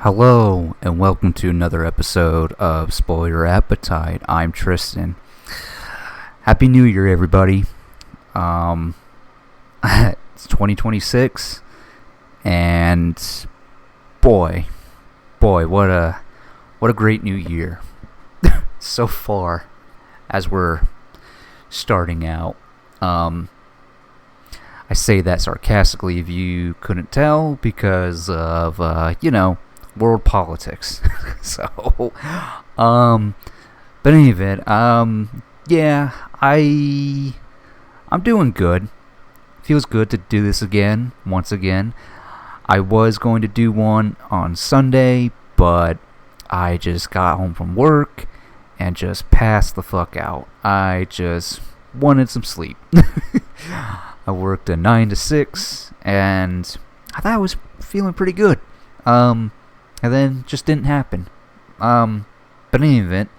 Hello, and welcome to another episode of Spoil Your Appetite. I'm Tristan. Happy New Year, everybody. It's 2026, and boy, what a great new year so far as we're starting out. I say that sarcastically if you couldn't tell because of world politics. So, but in any event, yeah, I'm doing good. Feels good to do this once again. I was going to do one on Sunday, but I just got home from work and just passed the fuck out. I just wanted some sleep. I worked a 9 to 6, and I thought I was feeling pretty good. And then just didn't happen. But in any event,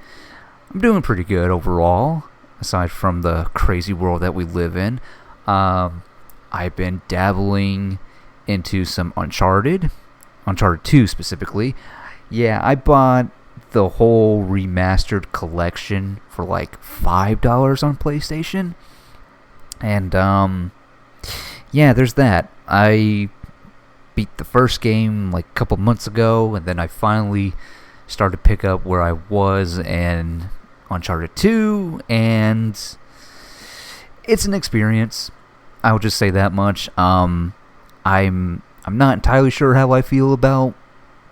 I'm doing pretty good overall, aside from the crazy world that we live in. I've been dabbling into some Uncharted 2 specifically. Yeah, I bought the whole remastered collection for like $5 on PlayStation. And, yeah, there's that. I beat the first game like a couple months ago, and then I finally started to pick up where I was in Uncharted 2, and it's an experience. I'll just say that much. I'm not entirely sure how I feel about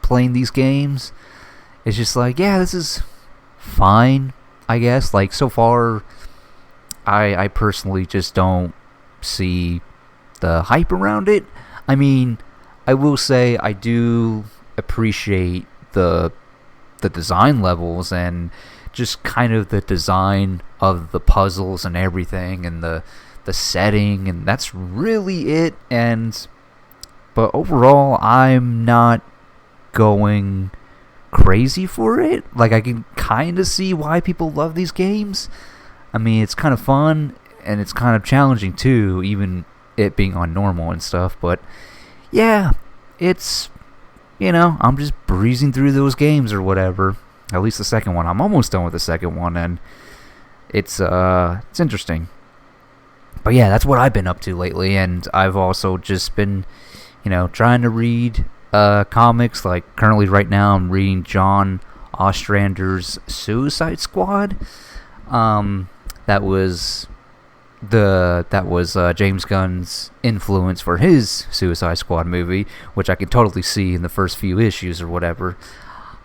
playing these games. It's just like, yeah, this is fine, I guess. Like, so far, I personally just don't see the hype around it. I mean, I will say I do appreciate the design levels and just kind of the design of the puzzles and everything and the setting, and that's really it. But overall, I'm not going crazy for it. Like, I can kind of see why people love these games. I mean, it's kind of fun, and it's kind of challenging too, even it being on normal and stuff. But yeah, it's, I'm just breezing through those games or whatever. At least the second one. I'm almost done with the second one, and it's interesting. But yeah, that's what I've been up to lately, and I've also just been, trying to read comics. Like, currently right now I'm reading John Ostrander's Suicide Squad. That was James Gunn's influence for his Suicide Squad movie, which I can totally see in the first few issues or whatever.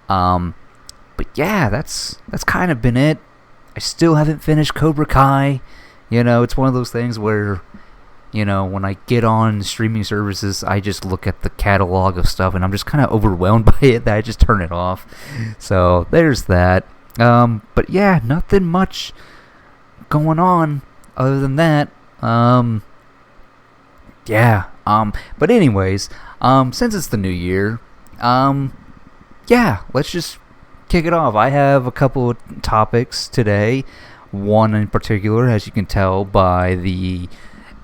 But yeah, that's kind of been it. I still haven't finished Cobra Kai. It's one of those things where, when I get on streaming services, I just look at the catalog of stuff and I'm just kind of overwhelmed by it that I just turn it off. So there's that. But yeah, nothing much going on other than that. Yeah. But anyways, since it's the new year, yeah, let's just kick it off. I have a couple of topics today. One in particular, as you can tell by the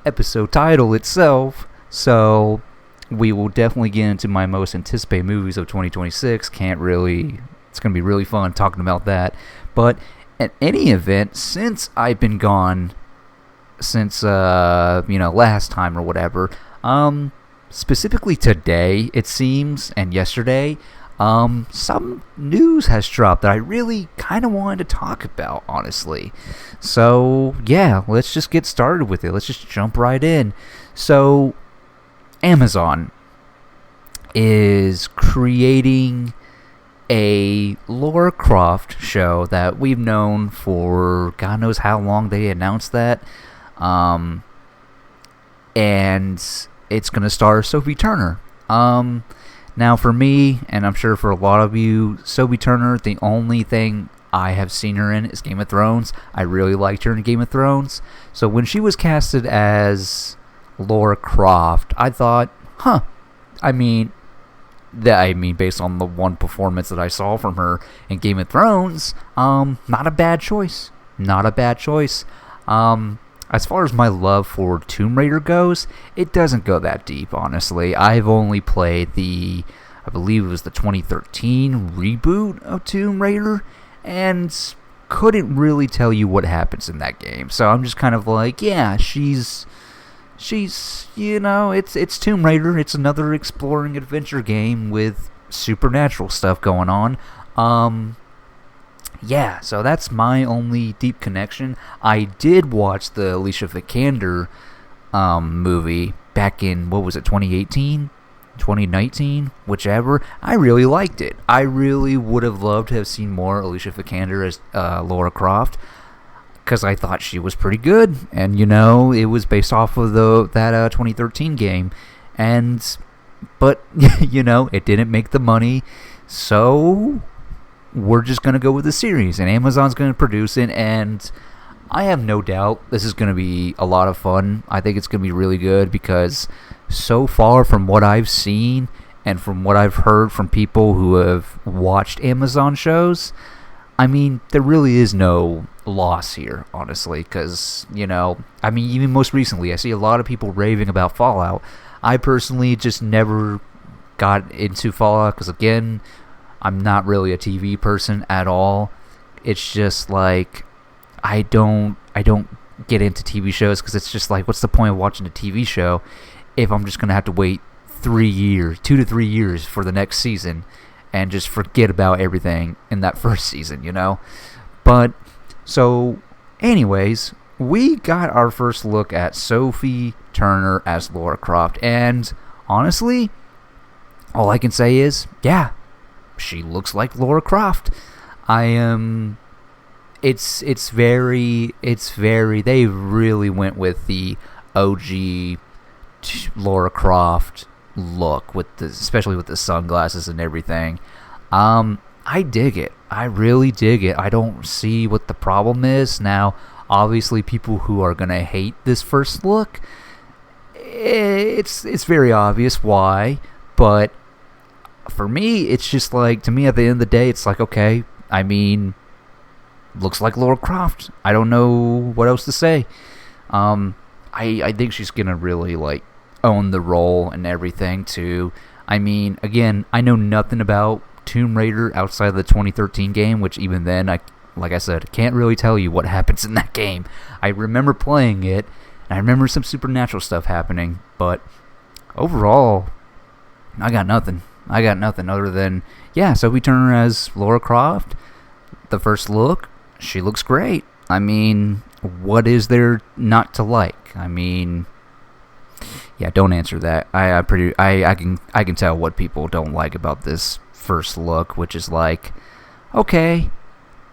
episode title itself. So we will definitely get into my most anticipated movies of 2026. It's going to be really fun talking about that. But at any event, since I've been gone since last time or whatever, specifically today it seems, and yesterday, some news has dropped that I really kind of wanted to talk about, honestly. So yeah, let's just get started with it. Let's just jump right in. So Amazon is creating a Lara Croft show that we've known for God knows how long. They announced that. And it's going to star Sophie Turner. Now for me, and I'm sure for a lot of you, Sophie Turner, the only thing I have seen her in is Game of Thrones. I really liked her in Game of Thrones. So when she was casted as Lara Croft, I thought, based on the one performance that I saw from her in Game of Thrones, not a bad choice. As far as my love for Tomb Raider goes, it doesn't go that deep, honestly. I've only played the I believe it was the 2013 reboot of Tomb Raider, and couldn't really tell you what happens in that game. So I'm just kind of like, yeah, she's it's Tomb Raider. It's another exploring adventure game with supernatural stuff going on. Yeah, so that's my only deep connection. I did watch the Alicia Vikander movie back in, 2018? 2019? Whichever. I really liked it. I really would have loved to have seen more Alicia Vikander as Lara Croft, because I thought she was pretty good. And, it was based off of that 2013 game. But, it didn't make the money, so we're just going to go with the series, and Amazon's going to produce it, and I have no doubt this is going to be a lot of fun. I think it's going to be really good, because so far from what I've seen and from what I've heard from people who have watched Amazon shows, I mean, there really is no loss here, honestly, because, even most recently, I see a lot of people raving about Fallout. I personally just never got into Fallout, because, again, I'm not really a TV person at all. It's just like, I don't get into TV shows, because it's just like, what's the point of watching a TV show if I'm just going to have to wait 2 to 3 years for the next season and just forget about everything in that first season, But, so, anyways, we got our first look at Sophie Turner as Lara Croft, and honestly, all I can say is, yeah, she looks like Lara Croft. It's very, they really went with the OG Lara Croft look, especially with the sunglasses and everything. I dig it. I really dig it. I don't see what the problem is. Now, obviously, people who are gonna hate this first look, it's very obvious why, but for me, it's just like, to me, at the end of the day, it's like, okay, I mean, looks like Lara Croft. I don't know what else to say. I think she's gonna really, like, own the role and everything, too. I mean, again, I know nothing about Tomb Raider outside of the 2013 game, which even then, like I said, can't really tell you what happens in that game. I remember playing it, and I remember some supernatural stuff happening, but overall, I got nothing other than, yeah, Sophie Turner as Lara Croft. The first look, she looks great. I mean, what is there not to like? I mean, yeah, don't answer that. I can tell what people don't like about this first look, which is like, okay,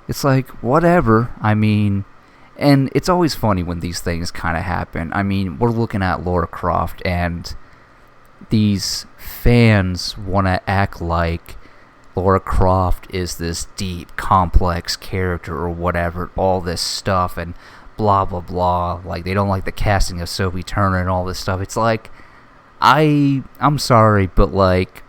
it's like, whatever. I mean, and it's always funny when these things kind of happen. I mean, we're looking at Lara Croft, and these fans want to act like Lara Croft is this deep, complex character or whatever, all this stuff, and blah, blah, blah. Like, they don't like the casting of Sophie Turner and all this stuff. It's like, I'm sorry, but, like,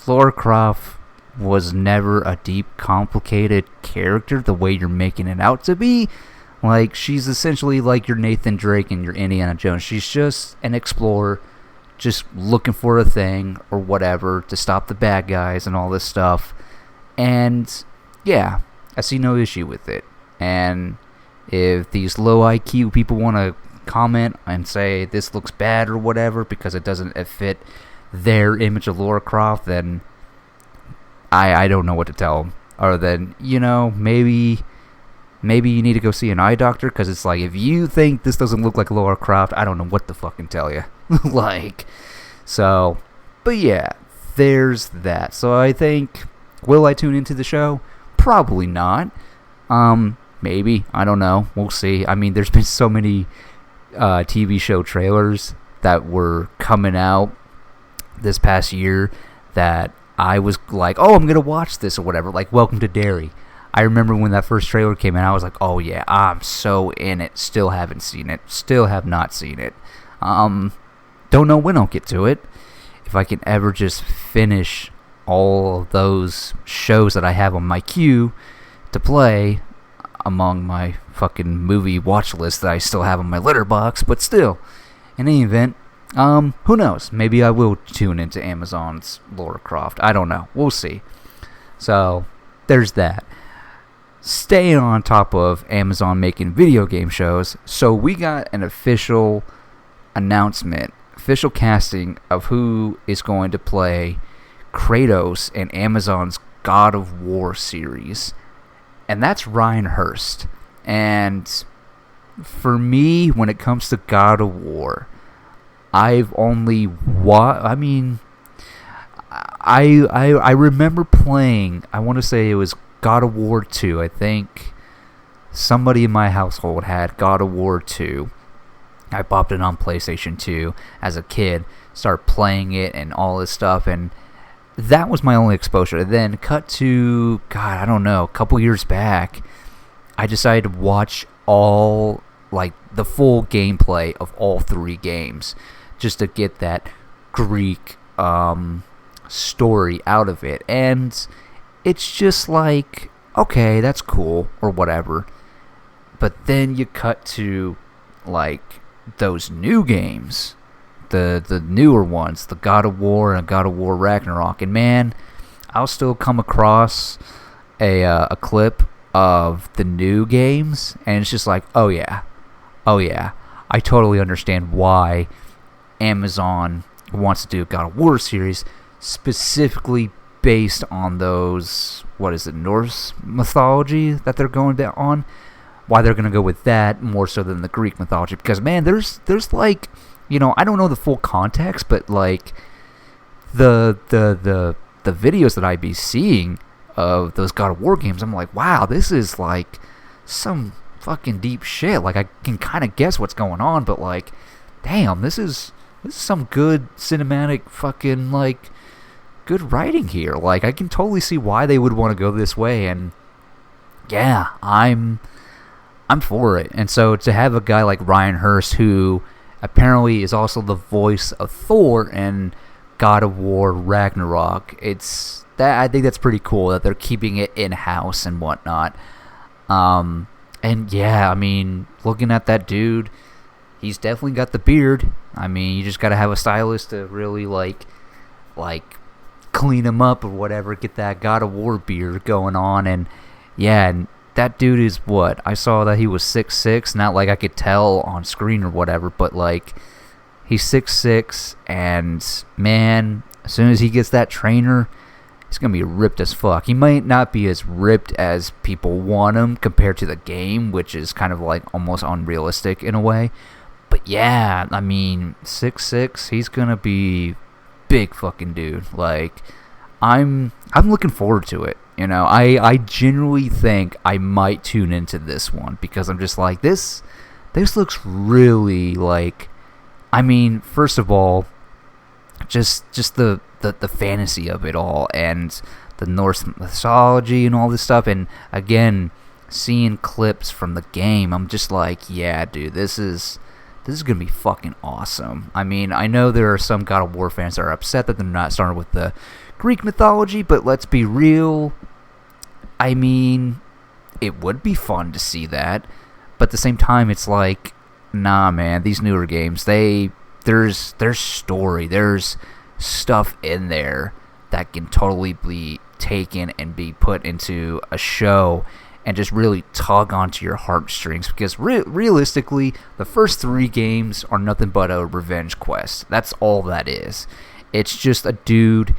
Lara Croft was never a deep, complicated character the way you're making it out to be. Like, she's essentially like your Nathan Drake and your Indiana Jones. She's just an explorer, just looking for a thing or whatever to stop the bad guys and all this stuff. And yeah, I see no issue with it. And if these low IQ people want to comment and say this looks bad or whatever because it doesn't fit their image of Lara Croft, then I don't know what to tell them. Other than, maybe you need to go see an eye doctor, because it's like, if you think this doesn't look like Lara Croft, I don't know what to fucking tell you. Like, so, but yeah, there's that. So I think, will I tune into the show? Probably not. Maybe, I don't know. We'll see. I mean, there's been so many TV show trailers that were coming out this past year that I was like, oh, I'm gonna watch this or whatever. Like, Welcome to Derry. I remember when that first trailer came out, I was like, oh yeah, I'm so in it. Still haven't seen it. Still have not seen it. Don't know when I'll get to it. If I can ever just finish all of those shows that I have on my queue to play among my fucking movie watch list that I still have on my letterbox. But still, in any event, Who knows? Maybe I will tune into Amazon's Lara Croft. I don't know. We'll see. So, there's that. Staying on top of Amazon making video game shows, so we got an official announcement, official casting of who is going to play Kratos in Amazon's God of War series. And that's Ryan Hurst. And for me, when it comes to God of War, I've only I remember playing, I want to say it was God of War 2. I think somebody in my household had God of War 2. I popped it on PlayStation 2 as a kid, started playing it and all this stuff, and that was my only exposure. Then cut to, God, I don't know, a couple years back, I decided to watch all, like, the full gameplay of all three games, just to get that Greek story out of it. And it's just like, okay, that's cool, or whatever. But then you cut to, like, those new games, the newer ones, the God of War and God of War Ragnarok, and man, I'll still come across a clip of the new games, and it's just like, oh yeah, I totally understand why Amazon wants to do a God of War series, specifically based on those, Norse mythology that they're going on. Why they're going to go with that more so than the Greek mythology, because man, there's like, I don't know the full context, but like the videos that I'd be seeing of those God of War games, I'm like, wow, this is like some fucking deep shit. Like, I can kind of guess what's going on, but like, damn, this is some good cinematic fucking, like, good writing here. Like, I can totally see why they would want to go this way, and yeah, I'm for it. And so to have a guy like Ryan Hurst, who apparently is also the voice of Thor in God of War Ragnarok, I think that's pretty cool that they're keeping it in-house and whatnot. And yeah, I mean, looking at that dude, he's definitely got the beard. I mean, you just gotta have a stylist to really like clean him up or whatever, get that God of War beard going on. And yeah, and that dude is what? I saw that he was 6'6", not like I could tell on screen or whatever, but like, he's 6'6", and man, as soon as he gets that trainer, he's going to be ripped as fuck. He might not be as ripped as people want him compared to the game, which is kind of like almost unrealistic in a way. But yeah, I mean, 6'6", he's going to be big fucking dude. Like, I'm looking forward to it. I genuinely think I might tune into this one, because I'm just like, this looks really like, I mean, first of all, just the fantasy of it all, and the Norse mythology and all this stuff, and again, seeing clips from the game, I'm just like, yeah, dude, this is gonna be fucking awesome. I mean, I know there are some God of War fans that are upset that they're not starting with the Greek mythology, but let's be real. I mean, it would be fun to see that, but at the same time, it's like, nah, man, these newer games, there's story, there's stuff in there that can totally be taken and be put into a show and just really tug onto your heartstrings, because realistically, the first three games are nothing but a revenge quest. That's all that is. It's just a dude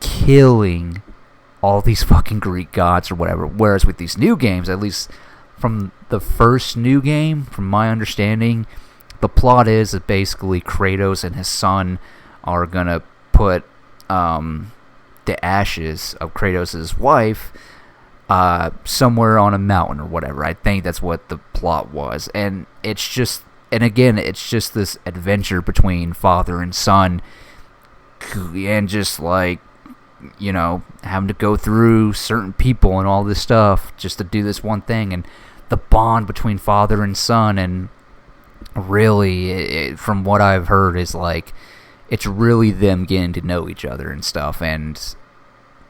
killing all these fucking Greek gods or whatever. Whereas with these new games, at least from the first new game, from my understanding, the plot is that basically Kratos and his son are gonna put the ashes of Kratos' wife somewhere on a mountain or whatever. I think that's what the plot was. And it's just this adventure between father and son, and just like, having to go through certain people and all this stuff just to do this one thing, and the bond between father and son. And really, from what I've heard, is like, it's really them getting to know each other and stuff, and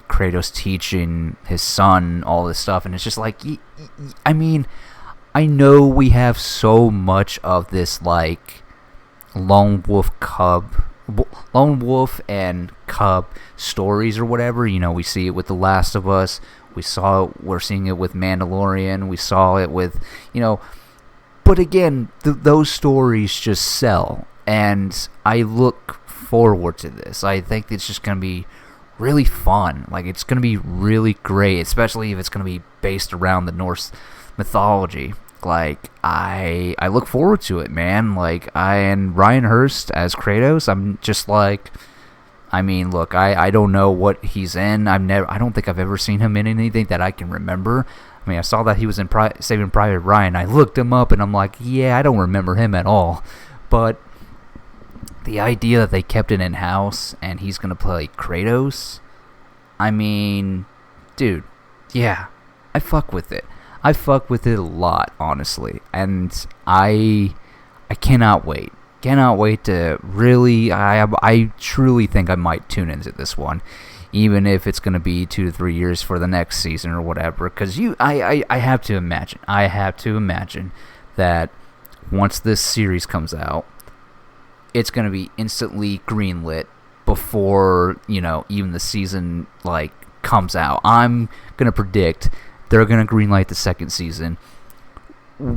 Kratos teaching his son all this stuff. And it's just like, I mean, I know we have so much of this, like, lone wolf and cub stories or whatever. We see it with The Last of Us. We're seeing it with Mandalorian. We saw it with, but again, those stories just sell, and I look forward to this. I think it's just going to be really fun. Like, it's going to be really great, especially if it's going to be based around the Norse mythology. Like, I look forward to it, man. Like, and Ryan Hurst as Kratos, I'm just like, look, I don't know what he's in. I don't think I've ever seen him in anything that I can remember. I saw that he was in Saving Private Ryan. I looked him up, and I'm like, yeah, I don't remember him at all. But the idea that they kept it in-house, and he's going to play Kratos, dude, yeah, I fuck with it. I fuck with it a lot, honestly. And I cannot wait. Cannot wait to really... I truly think I might tune into this one, even if it's going to be 2 to 3 years for the next season or whatever. Because I have to imagine that once this series comes out, it's going to be instantly greenlit before, even the season, comes out. I'm going to predict they're going to greenlight the second season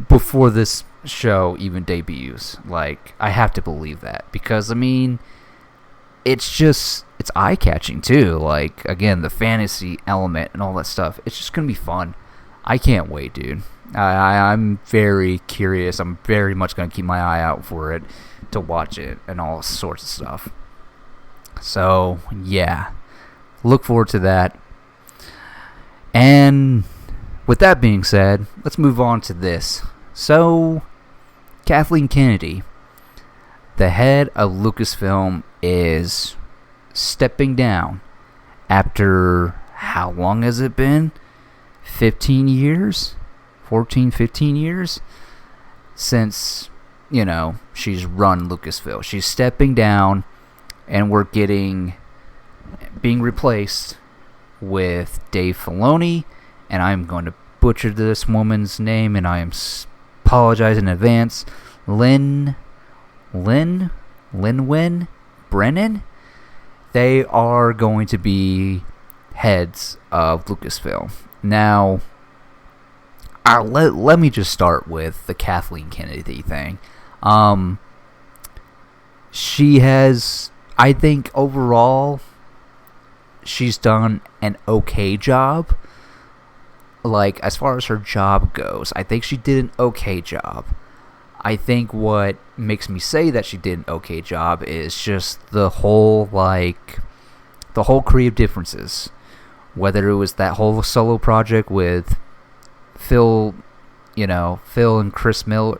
before this show even debuts. I have to believe that. Because, it's eye-catching, too. Again, the fantasy element and all that stuff. It's just going to be fun. I can't wait, dude. I'm very curious. I'm very much going to keep my eye out for it to watch it and all sorts of stuff. So, yeah. Look forward to that. And with that being said, let's move on to this. So, Kathleen Kennedy, the head of Lucasfilm, is stepping down after, how long has it been? 15 years? 14, 15 years? Since, she's run Lucasfilm. She's stepping down, and we're being replaced with Dave Filoni, and I'm going to butcher this woman's name, and I am apologize in advance. Lin Brennan. They are going to be heads of Lucasfilm. Now, let me just start with the Kathleen Kennedy thing. She has, I think overall, she's done an okay job. As far as her job goes, I think she did an okay job. I think what makes me say that she did an okay job is just the whole creative differences. Whether it was that whole solo project with Phil Lord and Chris Miller,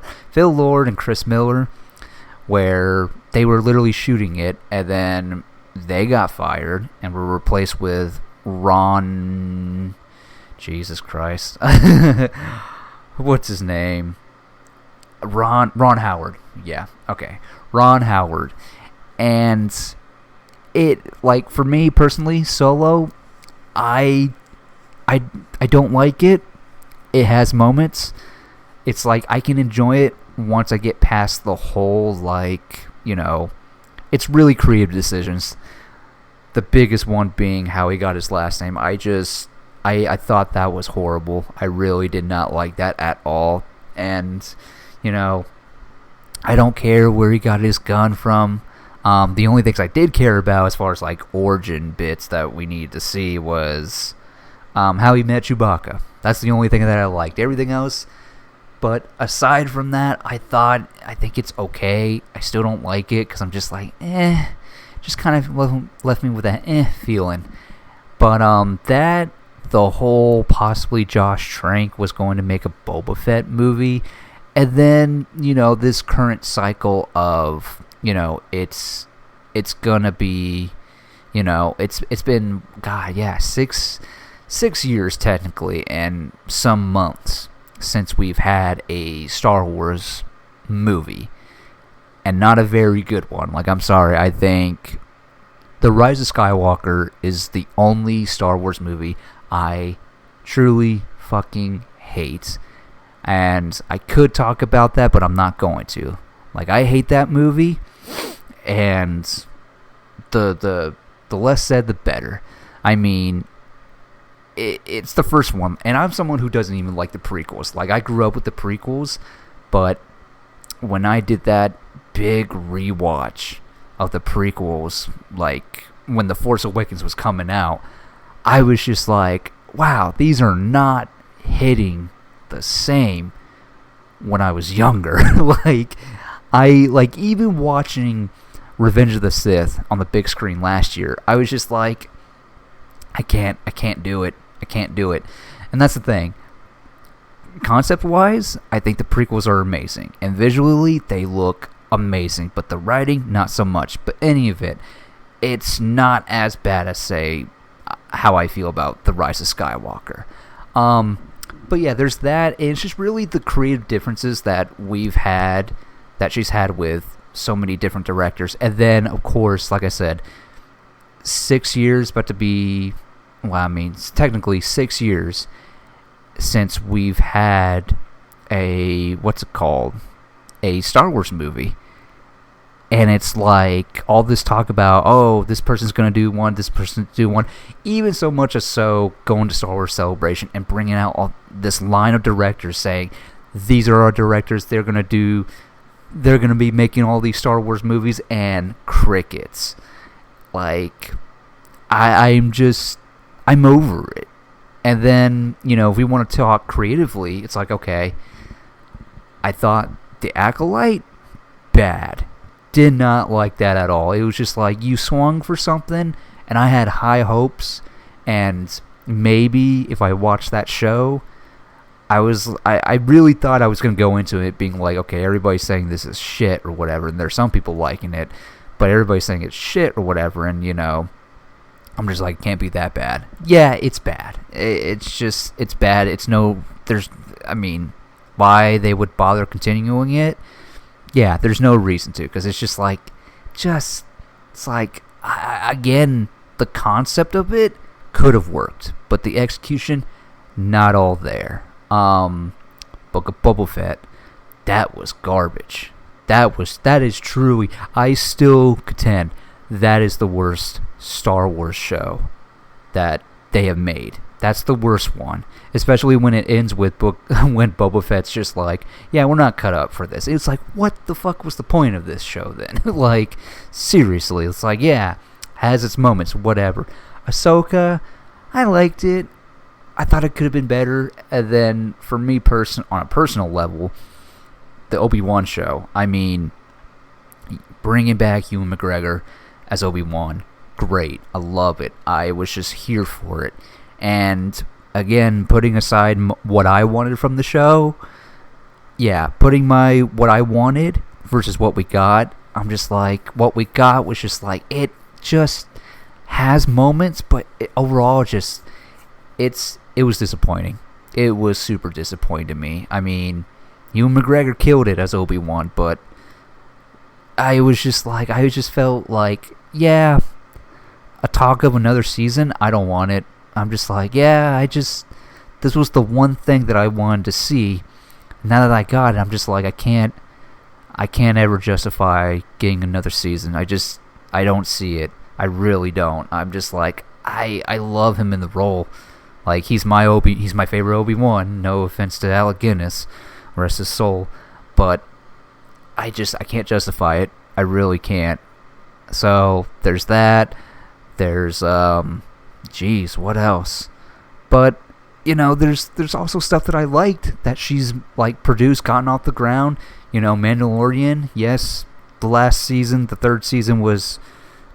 where they were literally shooting it, and then they got fired and were replaced with Ron... Jesus Christ. What's his name? Ron Howard. Yeah, okay. Ron Howard. And it, for me personally, Solo, I don't like it. It has moments. It's I can enjoy it once I get past the whole, it's really creative decisions. The biggest one being how he got his last name. I thought that was horrible. I really did not like that at all. And, I don't care where he got his gun from. The only things I did care about as far as origin bits that we needed to see was how he met Chewbacca. That's the only thing that I liked. Everything else, but aside from that, I think it's okay. I still don't like it because I'm just just kind of left me with that feeling. But the whole possibly Josh Trank was going to make a Boba Fett movie, and then this current cycle of it's gonna be it's been six years technically and some months since we've had a Star Wars movie, and not a very good one. I'm sorry, I think The Rise of Skywalker is the only Star Wars movie I truly fucking hate. And I could talk about that, but I'm not going to. Like, I hate that movie, and the less said, the better. I mean, it's the first one, and I'm someone who doesn't even like the prequels. Like, I grew up with the prequels, but when I did that big rewatch of the prequels, like when The Force Awakens was coming out, I was just like, wow, these are not hitting the same when I was younger. Even watching Revenge of the Sith on the big screen last year, I was just like, I can't do it. I can't do it. And that's the thing. Concept-wise, I think the prequels are amazing. And visually, they look amazing. But the writing, not so much. But any of it, it's not as bad as, say, how I feel about The Rise of Skywalker. But yeah, there's that. It's just really the creative differences that she's had with so many different directors. And then, of course, like I said, 6 years, about to be, it's technically 6 years since we've had a Star Wars movie. And it's like all this talk about, oh, this person's going to do one, this person's do one. Even so much as so going to Star Wars Celebration and bringing out this line of directors saying, these are our directors, they're going to be making all these Star Wars movies, and crickets. Like, I'm over it. And then, if we want to talk creatively, it's like, okay, I thought The Acolyte, bad. Did not like that at all. It was just like, you swung for something, and I had high hopes, and maybe if I watched that show, I really thought I was going to go into it being like, okay, everybody's saying this is shit or whatever, and there's some people liking it, but everybody's saying it's shit or whatever, and I'm just like, it can't be that bad. Yeah, it's bad. It's bad. Why they would bother continuing it? Yeah, there's no reason to, because it's just like, again, the concept of it could have worked, but the execution, not all there. Book of Boba Fett, that was garbage. That is truly, I still contend, that is the worst Star Wars show that they have made. That's the worst one, especially when it ends with when Boba Fett's just like, yeah, we're not cut up for this. It's like, what the fuck was the point of this show then? Like, seriously, it's like, yeah, has its moments, whatever. Ahsoka, I liked it. I thought it could have been better. And then, for me, on a personal level, the Obi-Wan show. Bringing back Ewan McGregor as Obi-Wan, great. I love it. I was just here for it. And again, putting aside what I wanted from the show, putting what I wanted versus what we got, I'm just like, what we got was just like, it just has moments, but overall, it was disappointing. It was super disappointing to me. Ewan McGregor killed it as Obi-Wan, but I just felt like, yeah, a talk of another season, I don't want it. I'm just like, this was the one thing that I wanted to see. Now that I got it, I'm just like, I can't ever justify getting another season. I don't see it. I really don't. I'm just like, I love him in the role. Like, he's my favorite Obi-Wan. No offense to Alec Guinness, rest his soul, but I can't justify it. I really can't. So there's that. There's what else? But there's also stuff that I liked that she's like produced, gotten off the ground. Mandalorian. Yes, the last season, the third season was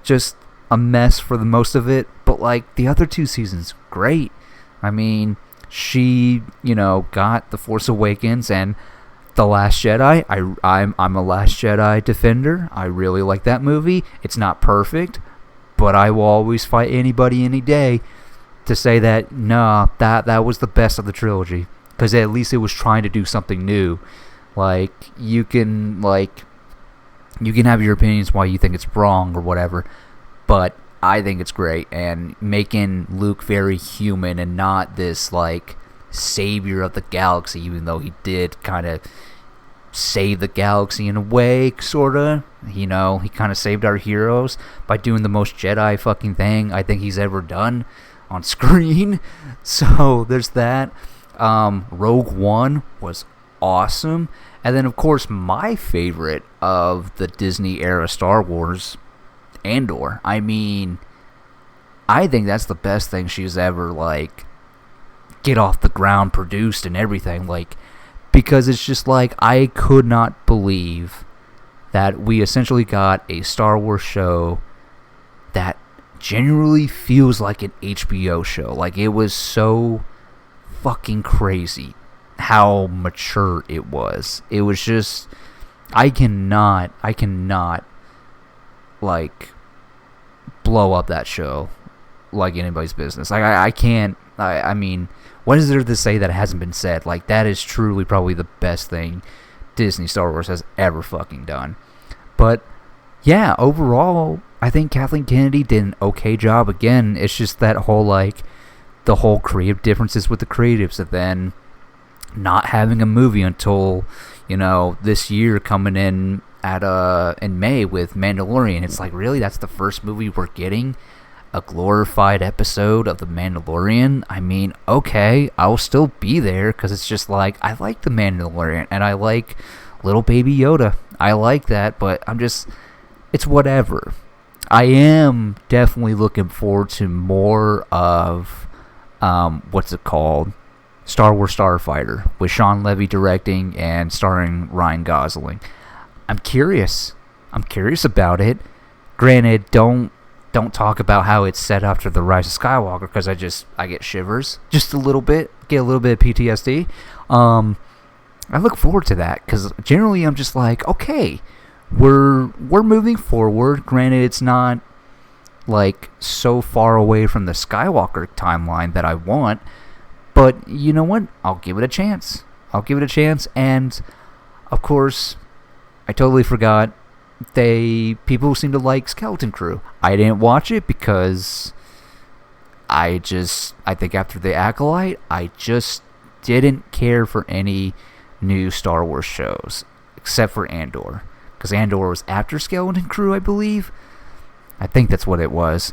just a mess for the most of it. But like the other two seasons, great. She got The Force Awakens and The Last Jedi. I'm a Last Jedi defender. I really like that movie. It's not perfect, but I will always fight anybody any day to say that that was the best of the trilogy, because at least it was trying to do something new. Like, you can have your opinions why you think it's wrong or whatever, but I think it's great, and making Luke very human and not this like savior of the galaxy, even though he did kind of saved the galaxy in a way, sorta. You know, he kind of saved our heroes by doing the most Jedi fucking thing I think he's ever done on screen. So there's that. Rogue One was awesome. And then, of course, my favorite of the Disney era Star Wars, Andor. I mean, I think that's the best thing she's ever, like, get off the ground, produced and everything. Like, because it's just like, I could not believe that we essentially got a Star Wars show that genuinely feels like an HBO show. Like, it was so fucking crazy how mature it was. It was just, I cannot, like, blow up that show like anybody's business. Like, I can't, I mean, what is there to say that hasn't been said? Like, that is truly probably the best thing Disney Star Wars has ever fucking done. But, yeah, overall, I think Kathleen Kennedy did an okay job. Again, it's just that whole, like, the whole creative differences with the creatives, and then not having a movie until, you know, this year coming in in May with Mandalorian. It's like, really, that's the first movie we're getting? A glorified episode of The Mandalorian? I mean, okay, I'll still be there, because it's just like, I like The Mandalorian, and I like little baby Yoda. I like that, but I'm just, it's whatever. I am definitely looking forward to more of, what's it called? Star Wars Starfighter, with Sean Levy directing and starring Ryan Gosling. I'm curious about it. Granted, don't talk about how it's set after the Rise of Skywalker, because I get shivers just a little bit, get a little bit of PTSD. I look forward to that, because generally I'm just like, okay, we're moving forward. Granted, it's not like so far away from the Skywalker timeline that I want, but you know what? I'll give it a chance. And of course, I totally forgot, people seem to like Skeleton Crew. I didn't watch it because I think after The Acolyte, I just didn't care for any new Star Wars shows, except for Andor, because Andor was after Skeleton Crew, I believe. I think that's what it was.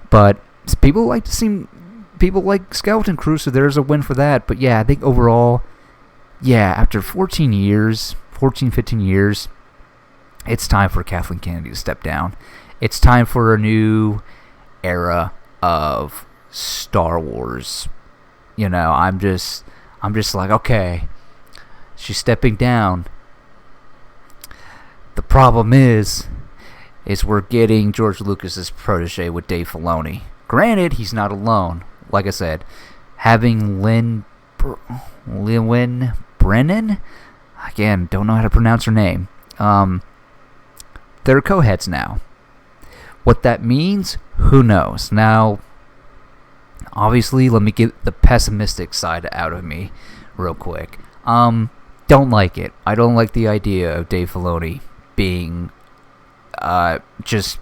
But people like Skeleton Crew, so there's a win for that. But yeah, I think overall, yeah, after 15 years, it's time for Kathleen Kennedy to step down. It's time for a new era of Star Wars. You know, I'm just like, okay, she's stepping down. The problem is we're getting George Lucas's protege with Dave Filoni. Granted, he's not alone. Like I said, having Lynn Brennan, again, don't know how to pronounce her name. They're co-heads now. What that means, who knows? Now, obviously, let me get the pessimistic side out of me real quick. Don't like it. I don't like the idea of Dave Filoni being just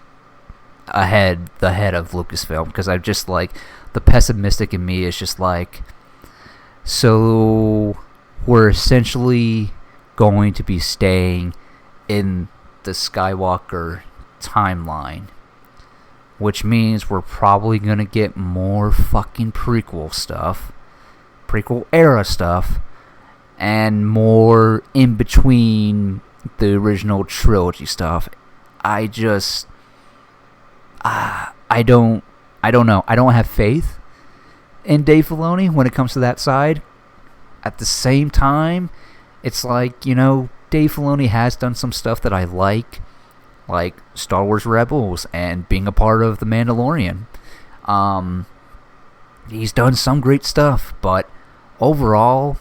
the head of Lucasfilm, because I'm just like, the pessimistic in me is just like, so we're essentially going to be staying in the Skywalker timeline, which means we're probably going to get more fucking prequel era stuff, and more in between the original trilogy stuff. I don't know. I don't have faith in Dave Filoni when it comes to that side. At the same time, it's like, you know, Dave Filoni has done some stuff that I like Star Wars Rebels and being a part of The Mandalorian. He's done some great stuff, but overall,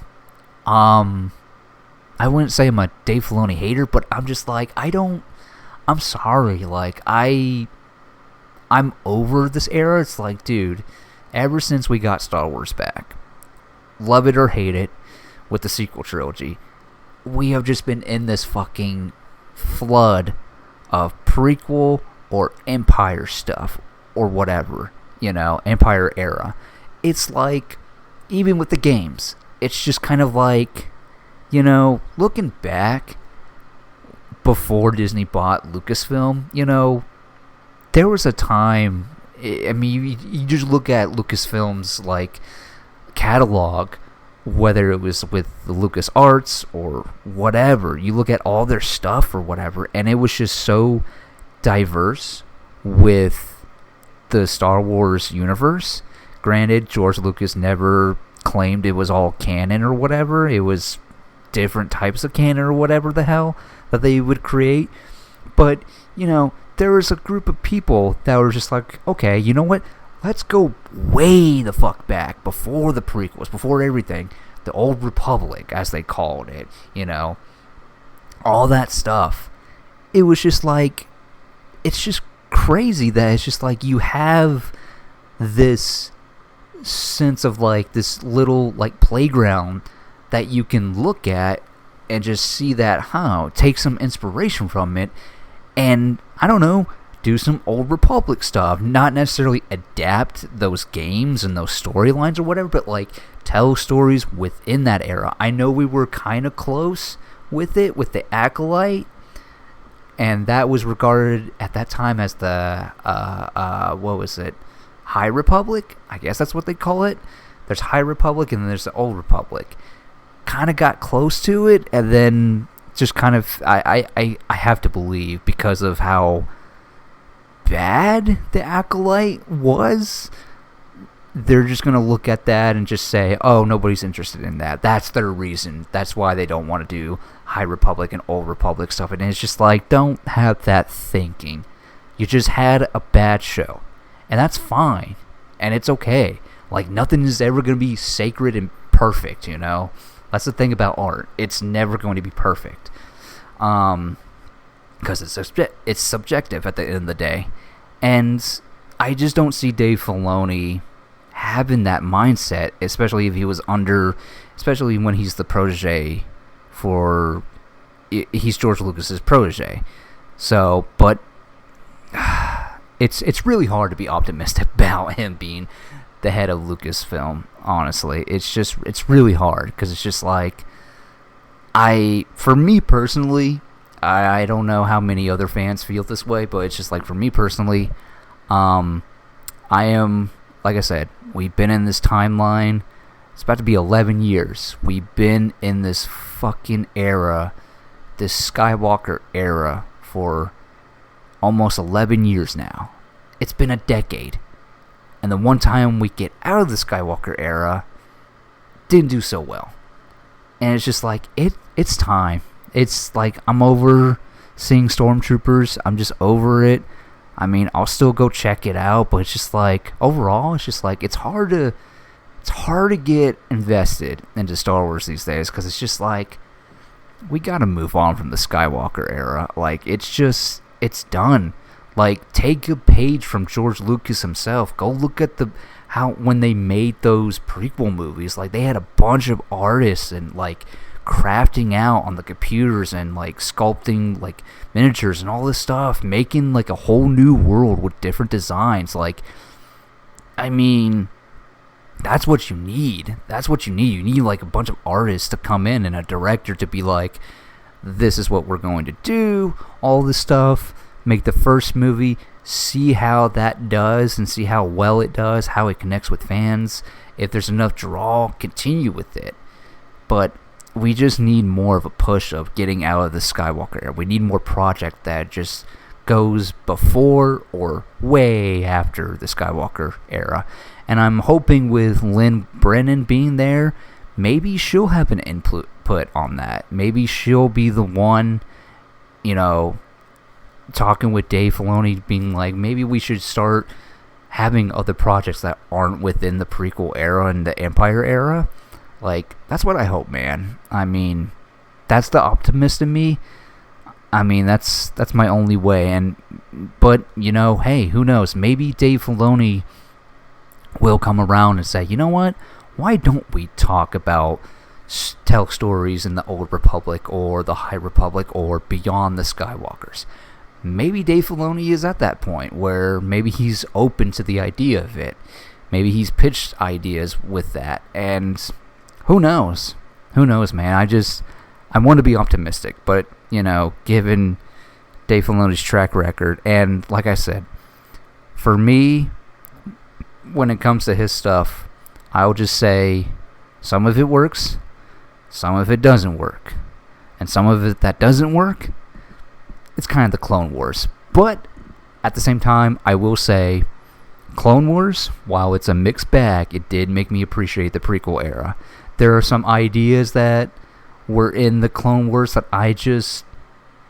I wouldn't say I'm a Dave Filoni hater, but I'm just like, I'm sorry, like, I'm over this era. It's like, dude, ever since we got Star Wars back, love it or hate it, with the sequel trilogy, we have just been in this fucking flood of prequel or Empire stuff, or whatever, you know, Empire era. It's like, even with the games, it's just kind of like, you know, looking back, before Disney bought Lucasfilm, there was a time. I mean, you just look at Lucasfilm's like catalog, whether it was with the LucasArts or whatever. You look at all their stuff or whatever, and it was just so diverse with the Star Wars universe. Granted, George Lucas never claimed it was all canon or whatever. It was different types of canon or whatever the hell that they would create. But, there was a group of people that were just like, okay, you know what? Let's go way the fuck back, before the prequels, before everything. The Old Republic, as they called it, all that stuff. It was just like, it's just crazy that it's just like you have this sense of like this little like playground that you can look at and just see that, take some inspiration from it, and I don't know, do some Old Republic stuff. Not necessarily adapt those games and those storylines or whatever, but like tell stories within that era. I know we were kind of close with it, with the Acolyte, and that was regarded at that time as the what was it, High Republic? I guess that's what they call it. There's High Republic and then there's the Old Republic. Kind of got close to it, and then just kind of I have to believe, because of how bad the Acolyte was, they're just going to look at that and just say, oh, nobody's interested in that. That's their reason. That's why they don't want to do High Republic and Old Republic stuff. And it's just like, don't have that thinking. You just had a bad show. And that's fine. And it's okay. Like, nothing is ever going to be sacred and perfect, That's the thing about art. It's never going to be perfect. Because it's subjective at the end of the day. And I just don't see Dave Filoni having that mindset, especially if he was especially when he's the protege he's George Lucas's protege. So, but it's really hard to be optimistic about him being the head of Lucasfilm, honestly. It's really hard, because it's just like, for me personally, I don't know how many other fans feel this way, but it's just like, for me personally, I am, like I said, we've been in this timeline. It's about to be 11 years. We've been in this fucking era, this Skywalker era, for almost 11 years now. It's been a decade. And the one time we get out of the Skywalker era, didn't do so well. And it's just like, it's time. It's like, I'm over seeing Stormtroopers. I'm just over it. I mean, I'll still go check it out, but it's just like, overall, it's just like, it's hard to get invested into Star Wars these days, because it's just like, we gotta move on from the Skywalker era. Like, it's done. Like, take a page from George Lucas himself. Go look at how when they made those prequel movies, like, they had a bunch of artists and like crafting out on the computers and like sculpting like miniatures and all this stuff, making like a whole new world with different designs. Like, I mean, that's what you need. You need like a bunch of artists to come in and a director to be like, this is what we're going to do, all this stuff. Make the first movie, see how that does and see how well it does, how it connects with fans. If there's enough draw, continue with it. But we just need more of a push of getting out of the Skywalker era. We need more project that just goes before or way after the Skywalker era. And I'm hoping with Lynn Brennan being there, maybe she'll have an input on that. Maybe she'll be the one, talking with Dave Filoni, being like, maybe we should start having other projects that aren't within the prequel era and the Empire era. Like, that's what I hope, man. I mean, that's the optimist in me. I mean, that's my only way. But hey, who knows? Maybe Dave Filoni will come around and say, you know what? Why don't we tell stories in the Old Republic or the High Republic or beyond the Skywalkers? Maybe Dave Filoni is at that point where maybe he's open to the idea of it. Maybe he's pitched ideas with that, and who knows? Who knows, man? I want to be optimistic, but given Dave Filoni's track record. And like I said, for me, when it comes to his stuff, I'll just say some of it works, some of it doesn't work. And some of it that doesn't work, it's kind of the Clone Wars. But at the same time, I will say Clone Wars, while it's a mixed bag, it did make me appreciate the prequel era. There are some ideas that were in the Clone Wars that I just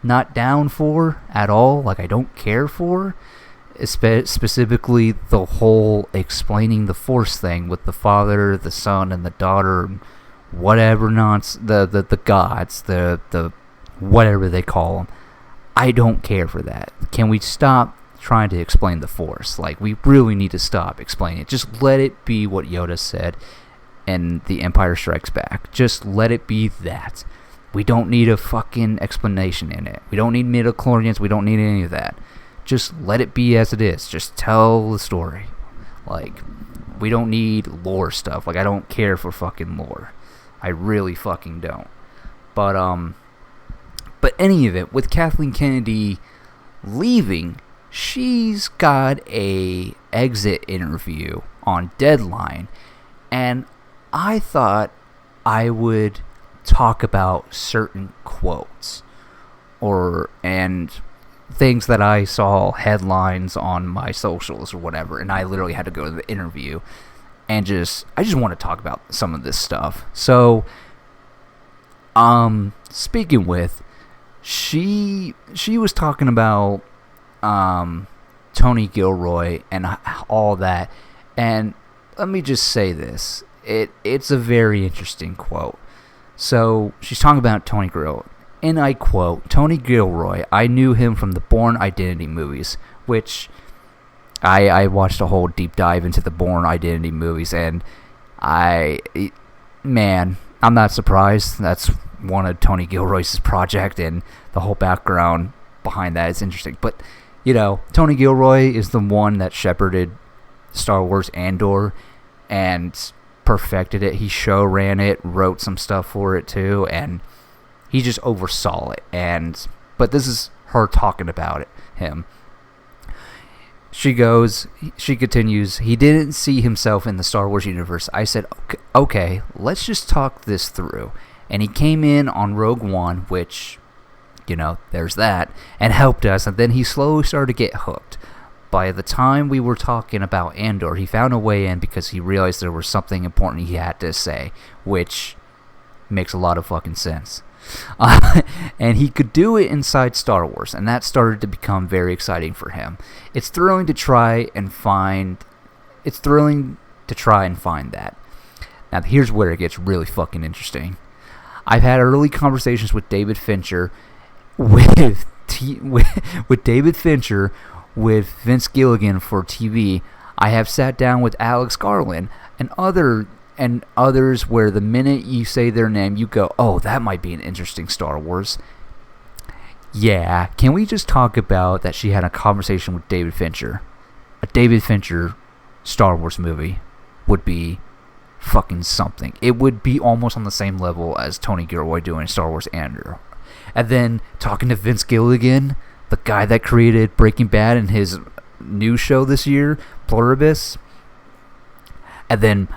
not down for at all. Like, I don't care for. Specifically, the whole explaining the Force thing with the father, the son, and the daughter, whatever nonsense, the gods, the whatever they call them. I don't care for that. Can we stop trying to explain the Force? Like, we really need to stop explaining it. Just let it be what Yoda said in The Empire Strikes Back. Just let it be that. We don't need a fucking explanation in it. We don't need midichlorians. We don't need any of that. Just let it be as it is. Just tell the story. Like, we don't need lore stuff. Like, I don't care for fucking lore. I really fucking don't. But any of it, with Kathleen Kennedy leaving, she's got a exit interview on Deadline, and I thought I would talk about certain quotes and things that I saw headlines on my socials or whatever, and I literally had to go to the interview, and I just want to talk about some of this stuff. So, speaking with, she was talking about Tony Gilroy and all that, and let me just say this. It's a very interesting quote. So, she's talking about Tony Gilroy, and I quote, "Tony Gilroy, I knew him from the Bourne Identity movies," which I watched a whole deep dive into the Bourne Identity movies, and I'm not surprised. That's one of Tony Gilroy's project, and the whole background behind that is interesting. But, Tony Gilroy is the one that shepherded Star Wars Andor and perfected it. He show ran it, wrote some stuff for it too, and he just oversaw it. But this is her talking about him. She continues, "He didn't see himself in the Star Wars universe. I said, okay, let's just talk this through. And he came in on Rogue One, which, there's that, and helped us, and then he slowly started to get hooked. By the time we were talking about Andor, he found a way in because he realized there was something important he had to say, which makes a lot of fucking sense. And he could do it inside Star Wars, and that started to become very exciting for him. It's thrilling to try and find that. Now, here's where it gets really fucking interesting. I've had early conversations with David Fincher, with David Fincher, with Vince Gilligan for TV. I have sat down with Alex Garland and others where the minute you say their name, you go, oh, that might be an interesting Star Wars. Yeah, can we just talk about that she had a conversation with David Fincher? A David Fincher Star Wars movie would be fucking something. It would be almost on the same level as Tony Gilroy doing Star Wars Andor. And then talking to Vince Gilligan, the guy that created Breaking Bad and his new show this year, Pluribus. And then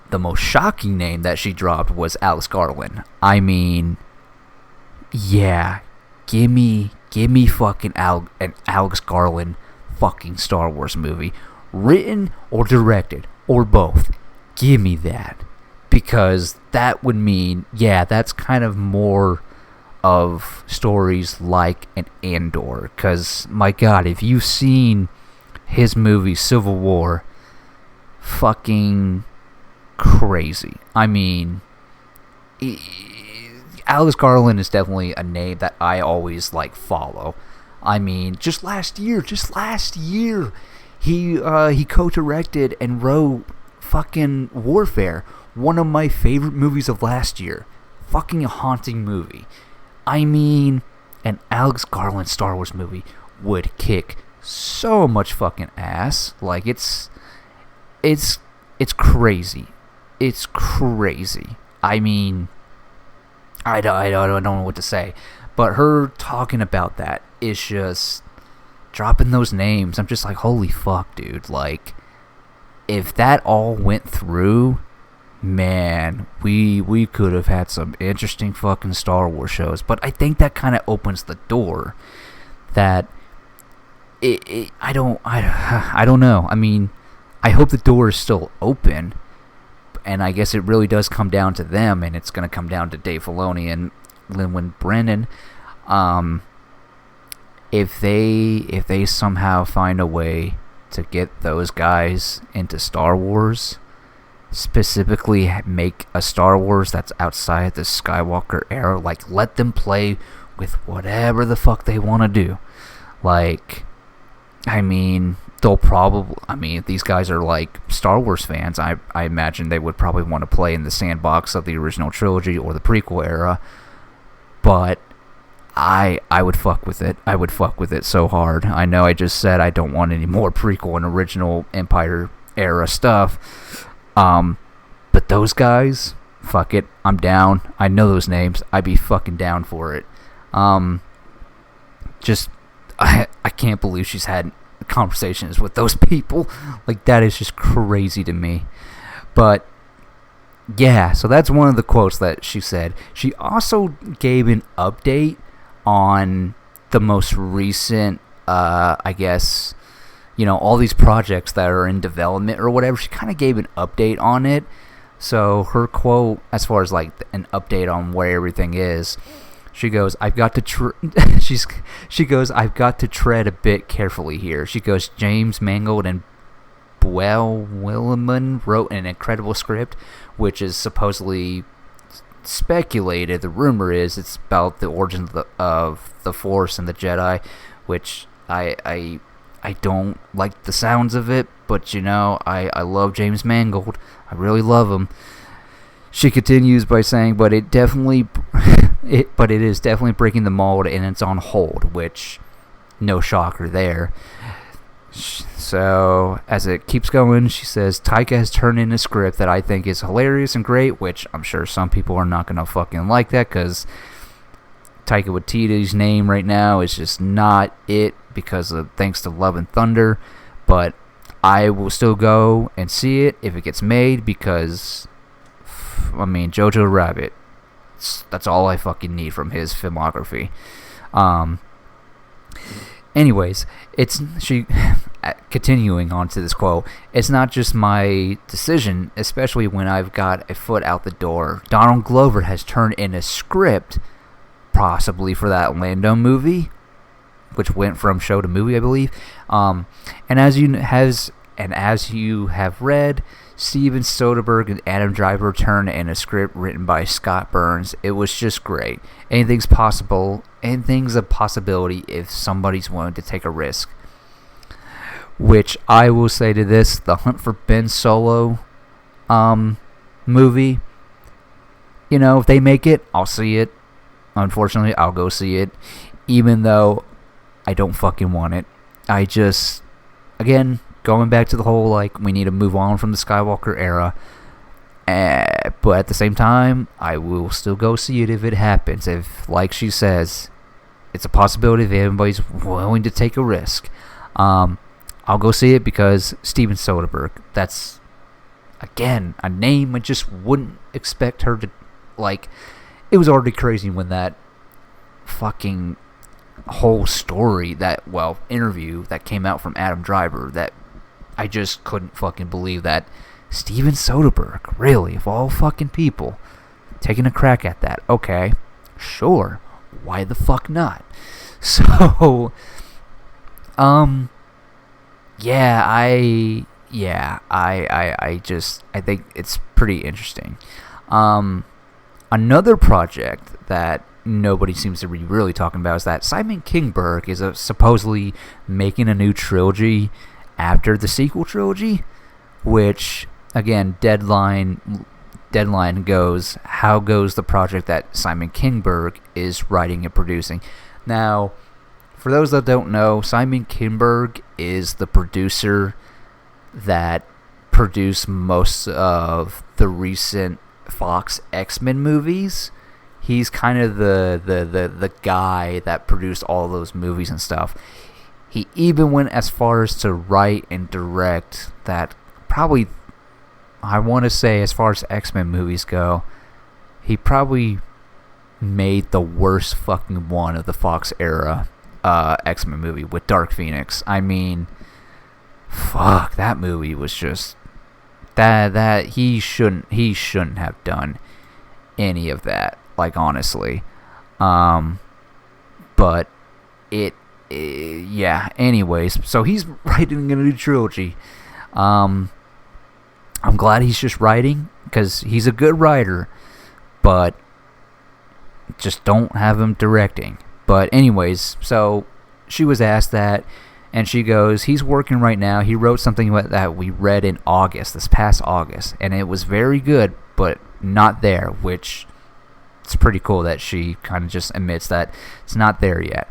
the most shocking name that she dropped was Alex Garland. I mean, yeah, give me fucking an Alex Garland fucking Star Wars movie, written or directed or both. Give me that, because that would mean, that's kind of more of stories like an Andor. Because my God, if you've seen his movie Civil War, fucking crazy. I mean, Alex Garland is definitely a name that I always follow. I mean, just last year, he co-directed and wrote fucking Warfare, one of my favorite movies of last year. Fucking a haunting movie. I mean, an Alex Garland Star Wars movie would kick so much fucking ass. Like, it's crazy. It's crazy. I mean, I don't know what to say. But her talking about that is just dropping those names. I'm just like, holy fuck, dude. Like, if that all went through, man, we could have had some interesting fucking Star Wars shows. But I think that kind of opens the door. That I don't know. I mean, I hope the door is still open, and I guess it really does come down to them, and it's going to come down to Dave Filoni and Lin Brennan. If they somehow find a way to get those guys into Star Wars, specifically make a Star Wars that's outside the Skywalker era, like, let them play with whatever the fuck they want to do. Like, I mean, if these guys are like Star Wars fans, I imagine they would probably want to play in the sandbox of the original trilogy or the prequel era. But I would fuck with it. I would fuck with it so hard. I know I just said I don't want any more prequel and original Empire era stuff. But those guys, fuck it, I'm down. I know those names. I'd be fucking down for it. I can't believe she's had conversations with those people. Like, that is just crazy to me. But yeah, so that's one of the quotes that she said. She also gave an update on the most recent, I guess, all these projects that are in development or whatever. She kind of gave an update on it. So her quote, as far as like an update on where everything is, she goes, I've got to I've got to tread a bit carefully here. She goes, James Mangold and Buell Williman wrote an incredible script, which is supposedly speculated. The rumor is it's about the origin of the Force and the Jedi, which I don't like the sounds of it, but I love James Mangold. I really love him. She continues by saying, but it is definitely breaking the mold, and it's on hold, which, no shocker there. So, as it keeps going, she says, Taika has turned in a script that I think is hilarious and great, which I'm sure some people are not going to fucking like that, because Taika Waititi's name right now is just not it, because of thanks to Love and Thunder, but I will still go and see it if it gets made, because, I mean, Jojo Rabbit, that's all I fucking need from his filmography. Anyways, continuing on to this quote, it's not just my decision, especially when I've got a foot out the door. Donald Glover has turned in a script, possibly for that Lando movie, which went from show to movie, I believe. And as you have read, Steven Soderbergh and Adam Driver turned in a script written by Scott Burns. It was just great. Anything's possible. Anything's a possibility if somebody's willing to take a risk. Which I will say to this, the Hunt for Ben Solo movie, if they make it, I'll see it. Unfortunately, I'll go see it, even though I don't fucking want it. I just, again, going back to the whole, like, we need to move on from the Skywalker era. But at the same time, I will still go see it if it happens. If, like she says, it's a possibility if anybody's willing to take a risk. I'll go see it because Steven Soderbergh, that's, again, a name I just wouldn't expect her to, like, it was already crazy when that fucking whole story, interview that came out from Adam Driver, that I just couldn't fucking believe that Steven Soderbergh, really, of all fucking people, taking a crack at that. Okay, sure, why the fuck not? So, I think it's pretty interesting. Another project that nobody seems to be really talking about is that Simon Kinberg is supposedly making a new trilogy after the sequel trilogy, which, again, deadline goes, how goes the project that Simon Kinberg is writing and producing? Now, for those that don't know, Simon Kinberg is the producer that produced most of the recent Fox X-Men movies. he's kind of the guy that produced all those movies and stuff. He even went as far as to write and direct that probably, I want to say, as far as X-Men movies go, he probably made the worst fucking one of the Fox era X-Men movie with Dark Phoenix. I mean, fuck, that movie was just that he shouldn't have done any of that, like, honestly. But yeah, anyways, so he's writing a new trilogy. I'm glad he's just writing, because he's a good writer, but just don't have him directing. But anyways, so she was asked that, and she goes, he's working right now. He wrote something that we read in August, this past August, and it was very good, but not there, which it's pretty cool that she kind of just admits that it's not there yet.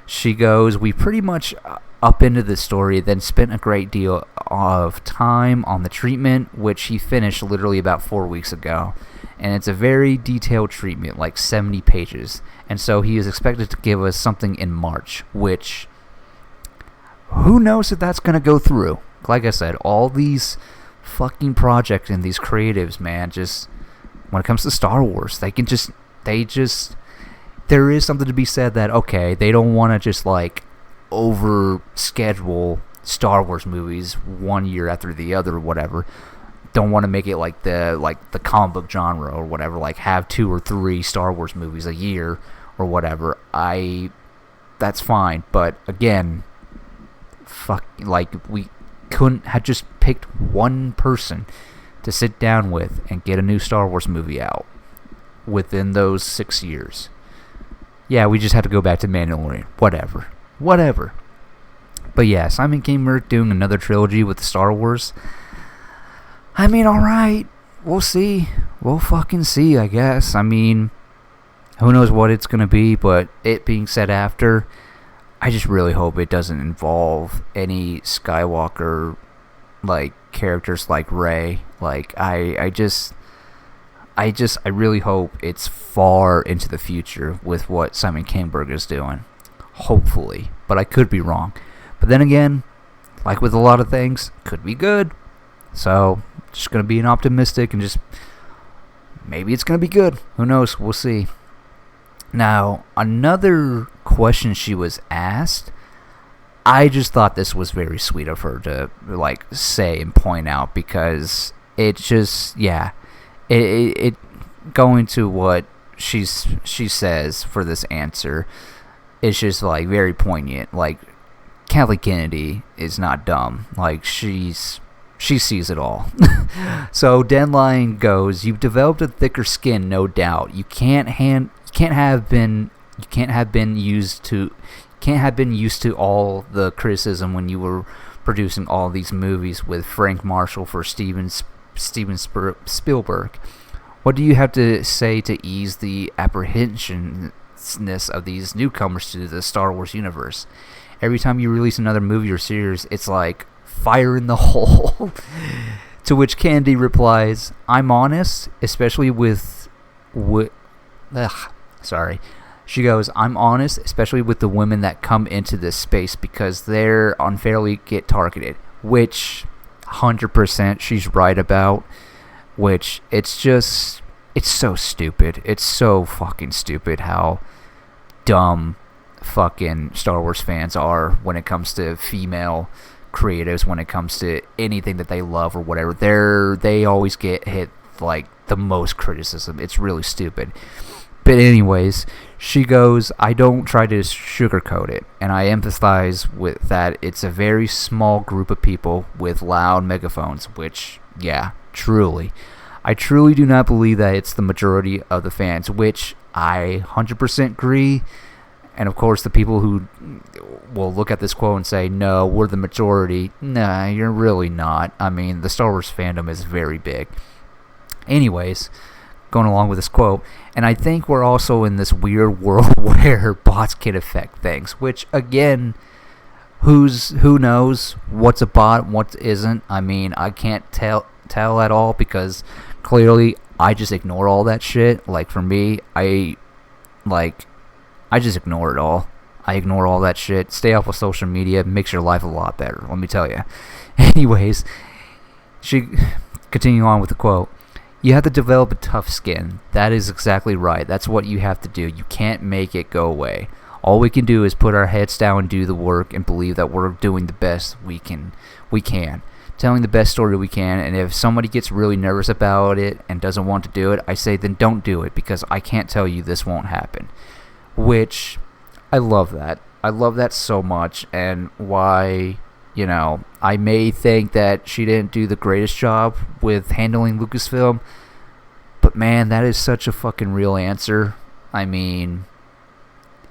She goes, we pretty much up into the story, then spent a great deal of time on the treatment, which he finished literally about 4 weeks ago. And it's a very detailed treatment, like 70 pages. And so he is expected to give us something in March, which, who knows if that's going to go through. Like I said, all these fucking projects and these creatives, man, just, when it comes to Star Wars, they just, there is something to be said that, okay, they don't want to just, like, over schedule Star Wars movies 1 year after the other or whatever. Don't want to make it like the comic book genre or whatever, like have 2 or 3 Star Wars movies a year or whatever. That's fine, but again, we couldn't have just picked one person to sit down with and get a new Star Wars movie out within those 6 years. Yeah, we just had to go back to Mandalorian. Whatever. But yeah, Simon Kinberg doing another trilogy with Star Wars. I mean, alright. We'll see. We'll fucking see, I guess. I mean, who knows what it's going to be, but it being said after, I just really hope it doesn't involve any Skywalker, like, characters like Rey. Like, I really hope it's far into the future with what Simon Kinberg is doing. Hopefully. But I could be wrong. But then again, like with a lot of things, could be good. So, just going to be an optimistic and just, maybe it's going to be good. Who knows? We'll see. Now, another question she was asked, I just thought this was very sweet of her to, like, say and point out, because it just, yeah, it going to what she says for this answer, it's just, like, very poignant. Like, Kathleen Kennedy is not dumb. Like, she sees it all. So Deadline goes, you've developed a thicker skin, no doubt. You can't have been used to all the criticism when you were producing all these movies with Frank Marshall for Steven Spielberg. What do you have to say to ease the apprehensiveness of these newcomers to the Star Wars universe? Every time you release another movie or series, it's like fire in the hole. To which Candy replies, I'm honest, especially with She goes, I'm honest, especially with the women that come into this space, because they're unfairly get targeted, which 100% she's right about, which it's so stupid. It's so fucking stupid how dumb fucking Star Wars fans are when it comes to female creatives, when it comes to anything that they love or whatever. They always get hit like the most criticism. It's really stupid. But anyways, she goes, I don't try to sugarcoat it, and I empathize with that it's a very small group of people with loud megaphones, which, yeah, truly. I truly do not believe that it's the majority of the fans, which I 100% agree. And of course, the people who will look at this quote and say, no, we're the majority. Nah, you're really not. I mean, the Star Wars fandom is very big. Anyways, going along with this quote, and I think we're also in this weird world where bots can affect things, which, again, who knows what's a bot, what isn't. I mean, I can't tell at all, because clearly I just ignore all that shit. Like, for me, I just ignore it all. I ignore all that shit. Stay off of social media. Makes your life a lot better, let me tell you. Anyways, she continuing on with the quote. You have to develop a tough skin. That is exactly right. That's what you have to do. You can't make it go away. All we can do is put our heads down and do the work and believe that we're doing the best we can. Telling the best story we can, and if somebody gets really nervous about it and doesn't want to do it, I say then don't do it, because I can't tell you this won't happen. Which, I love that. I love that so much, and why, I may think that she didn't do the greatest job with handling Lucasfilm, but man, that is such a fucking real answer. I mean,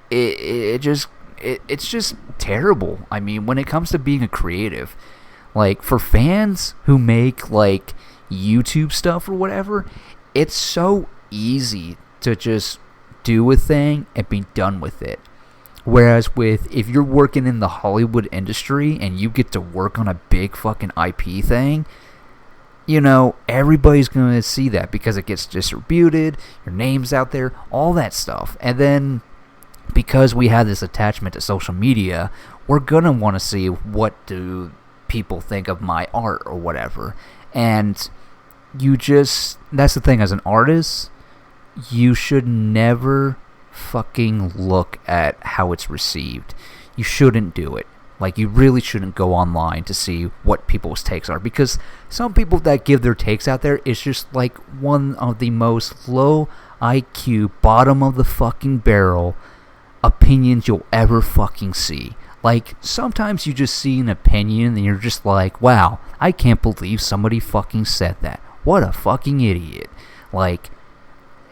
it's just terrible. I mean, when it comes to being a creative, like, for fans who make, like, YouTube stuff or whatever, it's so easy to just do a thing and be done with it. Whereas if you're working in the Hollywood industry and you get to work on a big fucking IP thing, everybody's going to see that because it gets distributed, your name's out there, all that stuff. And then, because we have this attachment to social media, we're going to want to see what do people think of my art or whatever. And that's the thing, as an artist, you should never fucking look at how it's received. You shouldn't do it. Like, you really shouldn't go online to see what people's takes are, because some people that give their takes out there is just like one of the most low IQ, bottom of the fucking barrel opinions you'll ever fucking see. Like, sometimes you just see an opinion and you're just like, wow, I can't believe somebody fucking said that. What a fucking idiot. Like,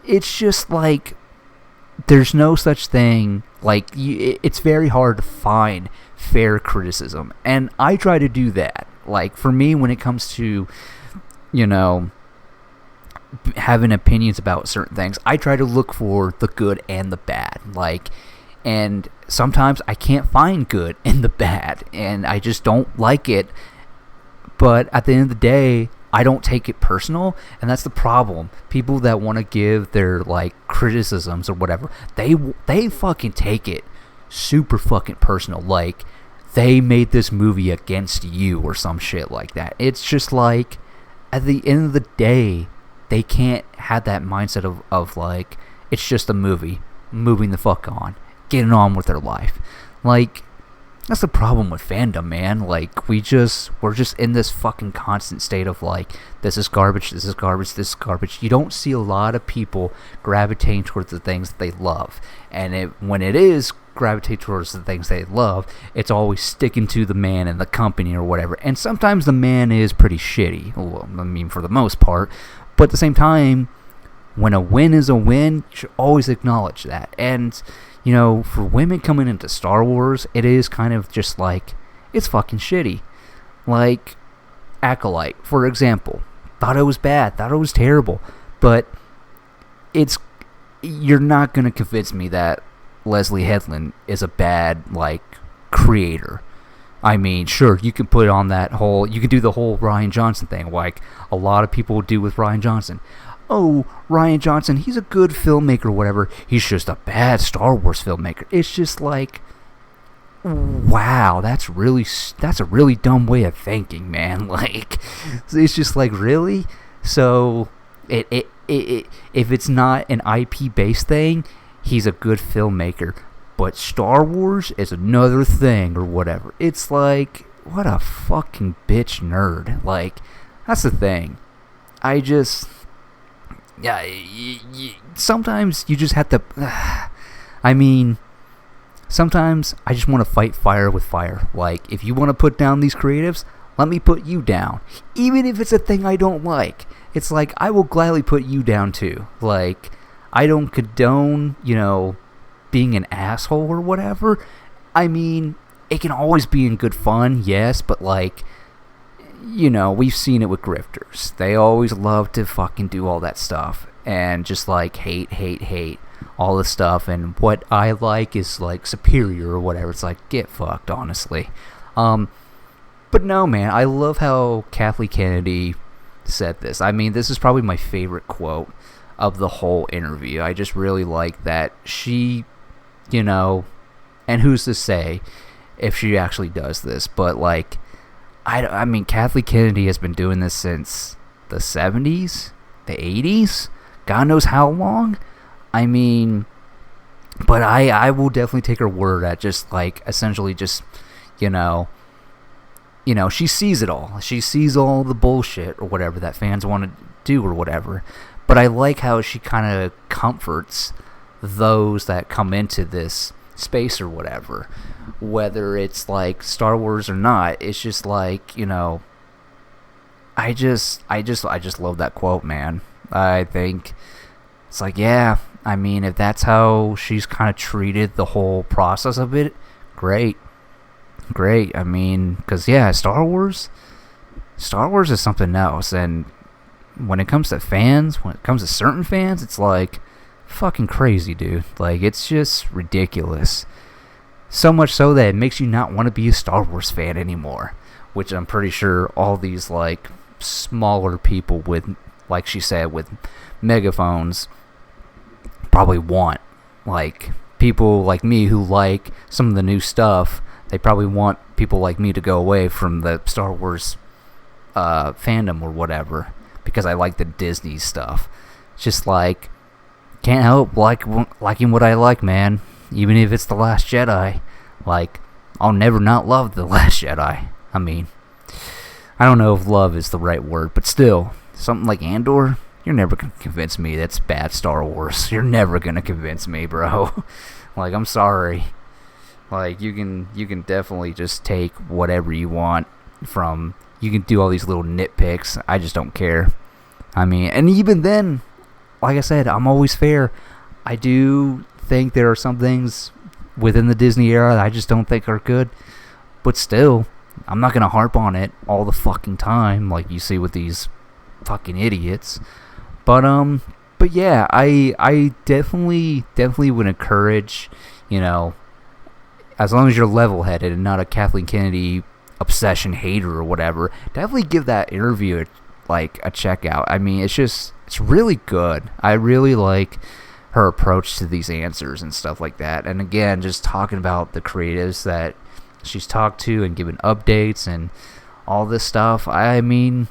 it's just like, there's no such thing. Like, it's very hard to find fair criticism. And I try to do that. Like, for me, when it comes to, having opinions about certain things, I try to look for the good and the bad. Like, and sometimes I can't find good in the bad, and I just don't like it. But at the end of the day, I don't take it personal, and that's the problem. People that want to give their, like, criticisms or whatever, they fucking take it super fucking personal. Like, they made this movie against you or some shit like that. It's just like, at the end of the day, they can't have that mindset of like, it's just a movie, moving the fuck on, getting on with their life. Like, that's the problem with fandom, man. Like, we're just in this fucking constant state of like, this is garbage, this is garbage, this is garbage. You don't see a lot of people gravitating towards the things that they love. And when it is gravitate towards the things they love, it's always sticking to the man and the company or whatever. And sometimes the man is pretty shitty. Well, I mean, for the most part. But at the same time, when a win is a win, you should always acknowledge that. And for women coming into Star Wars, it is kind of just like, it's fucking shitty. Like, Acolyte, for example. Thought it was bad, thought it was terrible. But you're not going to convince me that Leslie Headland is a bad, like, creator. I mean, sure, you can put on you can do the whole Rian Johnson thing, like a lot of people do with Rian Johnson. Oh, Rian Johnson, he's a good filmmaker or whatever. He's just a bad Star Wars filmmaker. It's just like, wow, that's a really dumb way of thinking, man. Like, it's just like, really? So, if it's not an IP-based thing, he's a good filmmaker. But Star Wars is another thing or whatever. It's like, what a fucking bitch nerd. Like, that's the thing. Sometimes you just have to, sometimes I just want to fight fire with fire. Like, if you want to put down these creatives, let me put you down. Even if it's a thing I don't like. It's like, I will gladly put you down too. Like, I don't condone, being an asshole or whatever. I mean, it can always be in good fun, yes, but like, we've seen it with grifters. They always love to fucking do all that stuff and just like hate all this stuff, and what I like is like superior or whatever. It's like, get fucked, honestly. But no, man, I love how Kathleen Kennedy said this. I mean, this is probably my favorite quote of the whole interview. I just really like that she, and who's to say if she actually does this, but like, I mean, Kathleen Kennedy has been doing this since the 70s, the 80s, God knows how long. I mean, but I will definitely take her word at just like, essentially just, she sees it all. She sees all the bullshit or whatever that fans want to do or whatever. But I like how she kind of comforts those that come into this space or whatever, whether it's like Star Wars or not. It's just like, I just love that quote, man. I think it's like, yeah, I mean, if that's how she's kind of treated the whole process of it, great. I mean, because yeah, Star Wars is something else. And when it comes to fans, when it comes to certain fans, it's like fucking crazy, dude. Like, it's just ridiculous. So much so that it makes you not want to be a Star Wars fan anymore, which I'm pretty sure all these like smaller people with, like she said, with megaphones probably want. Like, people like me who like some of the new stuff, they probably want people like me to go away from the Star Wars fandom or whatever, because I like the Disney stuff. It's just like, can't help liking what I like, man. Even if it's The Last Jedi. Like, I'll never not love The Last Jedi. I mean, I don't know if love is the right word, but still, something like Andor, you're never going to convince me that's bad Star Wars. You're never going to convince me, bro. Like, I'm sorry. Like, you can definitely just take whatever you want from... You can do all these little nitpicks. I just don't care. I mean, and even then, like I said, I'm always fair. I do think there are some things within the Disney era that I just don't think are good. But still, I'm not going to harp on it all the fucking time like you see with these fucking idiots. But yeah, I definitely would encourage, as long as you're level-headed and not a Kathleen Kennedy obsession hater or whatever, definitely give that interview a check out. I mean, it's really good. I really like her approach to these answers and stuff like that. And again, just talking about the creatives that she's talked to and giving updates and all this stuff. I mean,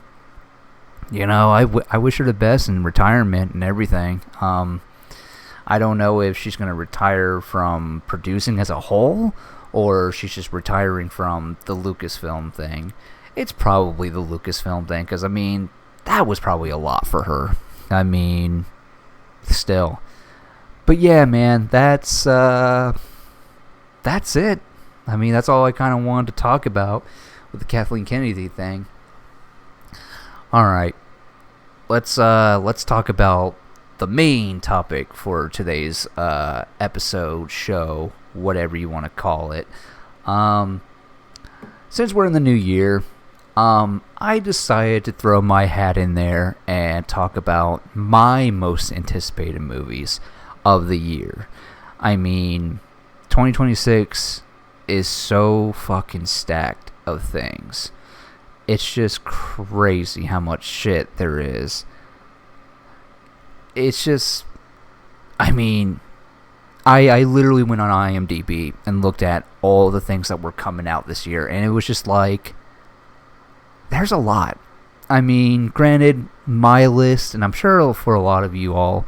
I wish her the best in retirement and everything. I don't know if she's going to retire from producing as a whole, or she's just retiring from the Lucasfilm thing. It's probably the Lucasfilm thing, because, I mean, that was probably a lot for her. I mean, still. But yeah, man, that's it. I mean, that's all I kind of wanted to talk about with the Kathleen Kennedy thing. Alright, let's talk about the main topic for today's episode, show, whatever you want to call it. Since we're in the new year, I decided to throw my hat in there and talk about my most anticipated movies of the year. I mean, 2026 is so fucking stacked of things. It's just crazy how much shit there is. It's just, I mean, I literally went on IMDb and looked at all the things that were coming out this year, and it was just like, there's a lot. I mean, granted, my list, and I'm sure for a lot of you all,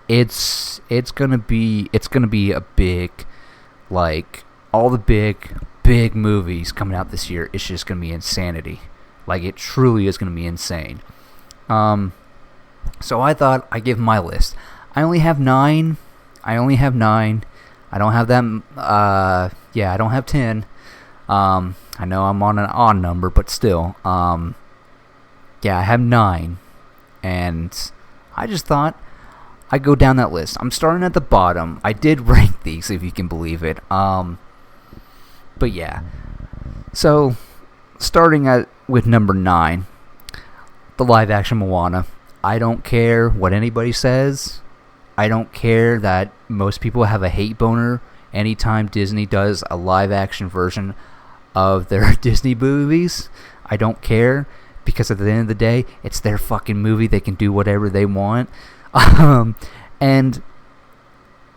it's gonna be a big, like, all the big movies coming out this year. It's just gonna be insanity. Like, it truly is gonna be insane. So I thought I'd give my list. I only have 9. I don't have that. I don't have 10. I know I'm on an odd number, but still. I have 9, and I just thought I'd go down that list. I'm starting at the bottom. I did rank these, if you can believe it. But yeah. So, starting with number 9, the live-action Moana. I don't care what anybody says. I don't care that most people have a hate boner anytime Disney does a live-action version of their Disney movies. I don't care, because at the end of the day, it's their fucking movie. They can do whatever they want. And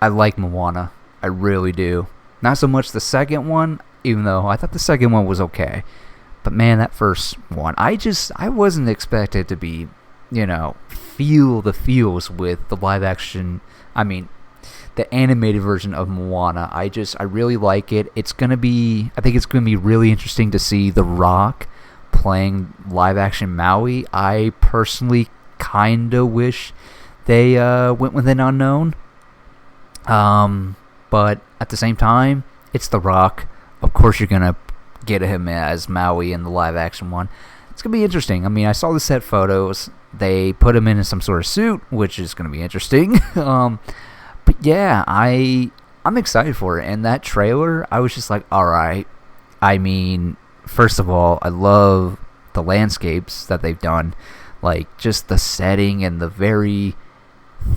I like Moana. I really do. Not so much the second one, even though I thought the second one was okay. But man, that first one, I wasn't expected to be, feel the feels with the live action, the animated version of Moana. I really like it. I think it's gonna be really interesting to see The Rock playing live action Maui. I personally kinda wish they went with an unknown. But at the same time, it's The Rock. Of course you're gonna get him as Maui in the live action one. It's gonna be interesting. I saw the set photos. They put him in some sort of suit, which is gonna be interesting. But yeah, I'm excited for it. And that trailer, I was just like, all right. First of all, I love the landscapes that they've done, like just the setting and the very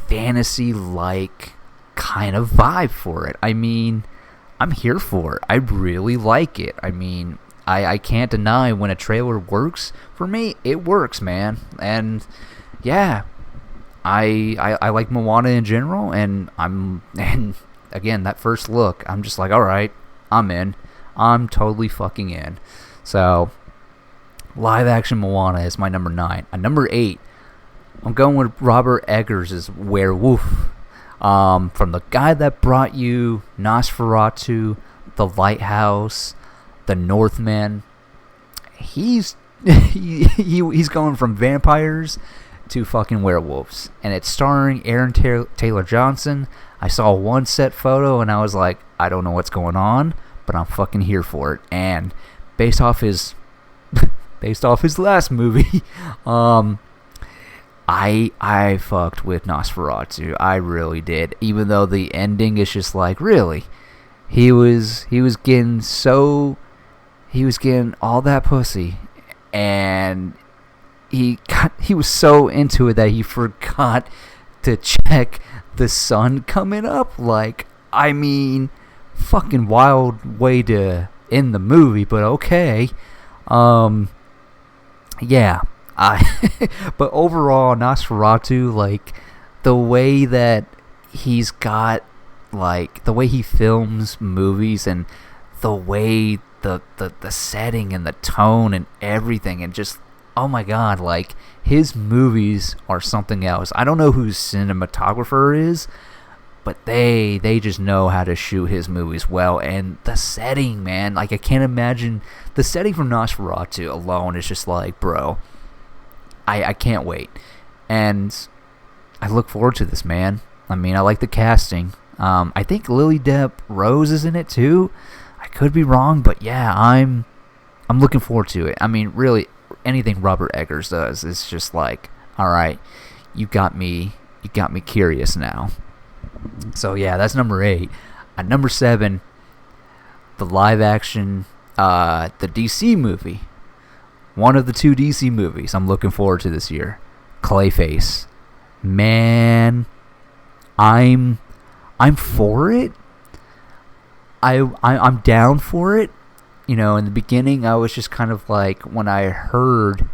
fantasy-like kind of vibe for it. I'm here for it. I really like it. I can't deny when a trailer works. For me, it works, man. And yeah, I like Moana in general, and again, that first look, I'm just like, all right, I'm in. I'm totally fucking in. So, live action Moana is my number 9. At number 8, I'm going with Robert Eggers' Werewolf. From the guy that brought you Nosferatu, The Lighthouse, The Northman. He's going from vampires to fucking werewolves, and it's starring Aaron Taylor Johnson. I saw one set photo and I was like, I don't know what's going on, but I'm fucking here for it. And based off his last movie, I fucked with Nosferatu. I really did. Even though the ending is just like, really, he was getting all that pussy, and he was so into it that he forgot to check the sun coming up. Like, fucking wild way to end the movie, but okay. Yeah. But overall, Nosferatu, like, the way that he's got, like, the way he films movies, and the way the setting and the tone and everything, and just, oh my god, like, his movies are something else. I don't know who his cinematographer is, but they just know how to shoot his movies well. And the setting, man, like, I can't imagine, the setting from Nosferatu alone is just like, bro, I can't wait. And I look forward to this, man. I like the casting. I think Lily Depp Rose is in it too. I could be wrong, but yeah, I'm looking forward to it. Really, anything Robert Eggers does is just like, all right, you got me curious now. So yeah, that's number 8. At number 7, the live action, the DC movie. One of the 2 DC movies I'm looking forward to this year. Clayface. Man, I'm for it. I'm down for it. In the beginning, I was just kind of like, when I heard,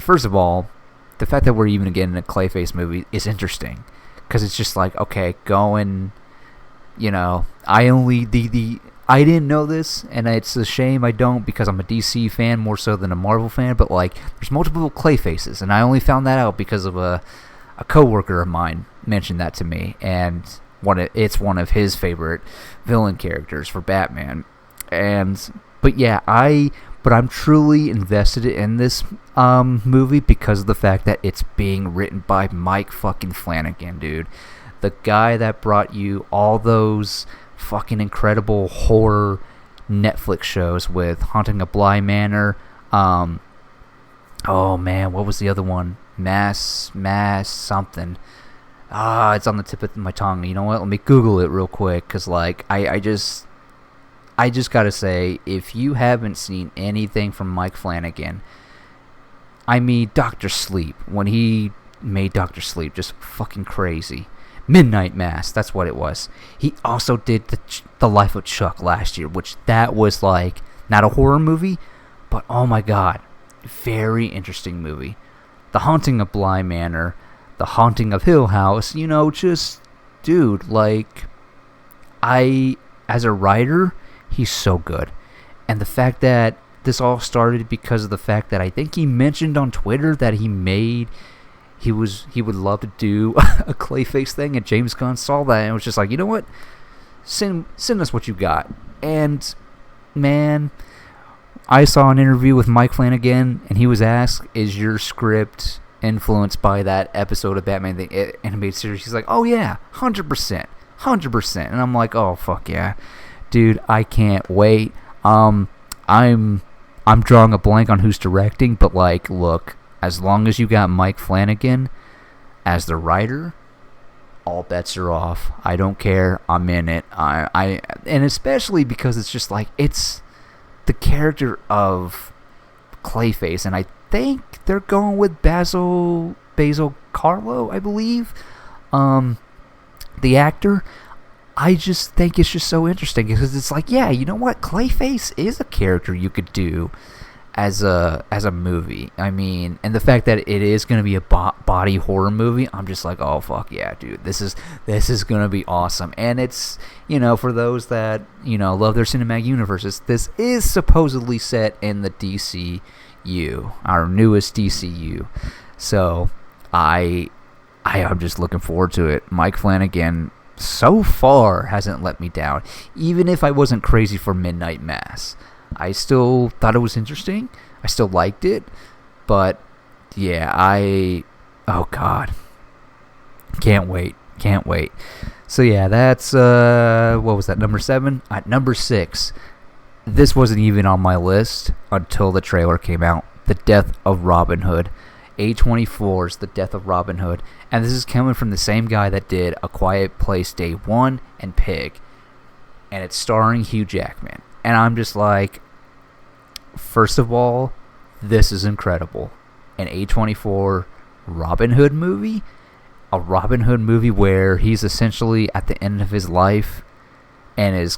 first of all, the fact that we're even getting a Clayface movie is interesting, because it's just like, okay, going, I didn't know this, and it's a shame I don't, because I'm a DC fan more so than a Marvel fan, but like, there's multiple Clayfaces, and I only found that out because of a coworker of mine mentioned that to me, and it's one of his favorite villain characters for Batman. But I'm truly invested in this movie because of the fact that it's being written by Mike fucking Flanagan, dude. The guy that brought you all those fucking incredible horror Netflix shows with Haunting of Bly Manor. Oh man, what was the other one? Mass something. It's on the tip of my tongue. You know what? Let me Google it real quick, because like I just gotta say, if you haven't seen anything from Mike Flanagan, Dr. Sleep, when he made Dr. Sleep, just fucking crazy. Midnight Mass, that's what it was. He also did the Life of Chuck last year, which that was like, not a horror movie, but oh my god, very interesting movie. The Haunting of Bly Manor, The Haunting of Hill House, just, dude, like, as a writer, he's so good. And the fact that this all started because of the fact that I think he mentioned on Twitter that he would love to do a Clayface thing, and James Gunn saw that and was just like, you know what? Send us what you got. And, man, I saw an interview with Mike Flanagan, and he was asked, is your script influenced by that episode of Batman the Animated Series? He's like, oh yeah, 100%. 100%. And I'm like, oh, fuck yeah. Dude, I can't wait. I'm drawing a blank on who's directing, but, like, look, as long as you got Mike Flanagan as the writer, all bets are off. I don't care. I'm in it. And especially because it's just like, it's the character of Clayface, and I think they're going with Basil Carlo, I believe, the actor. I just think it's just so interesting because it's like, yeah, you know what? Clayface is a character you could do as a movie. I mean, and the fact that it is going to be a body horror movie, I'm just like, oh fuck yeah, dude, this is going to be awesome. And it's, for those that love their cinematic universes, this is supposedly set in the DCU, our newest DCU. So I'm just looking forward to it. Mike Flanagan so far hasn't let me down. Even if I wasn't crazy for Midnight Mass, I still thought it was interesting. I still liked it. But, yeah, oh, God. Can't wait. So, yeah, that's, what was that, number 7? At number 6, this wasn't even on my list until the trailer came out. The Death of Robin Hood. A24's The Death of Robin Hood. And this is coming from the same guy that did A Quiet Place Day 1 and Pig. And it's starring Hugh Jackman. And I'm just like, first of all, this is incredible. An A24 Robin Hood movie? A Robin Hood movie where he's essentially at the end of his life and is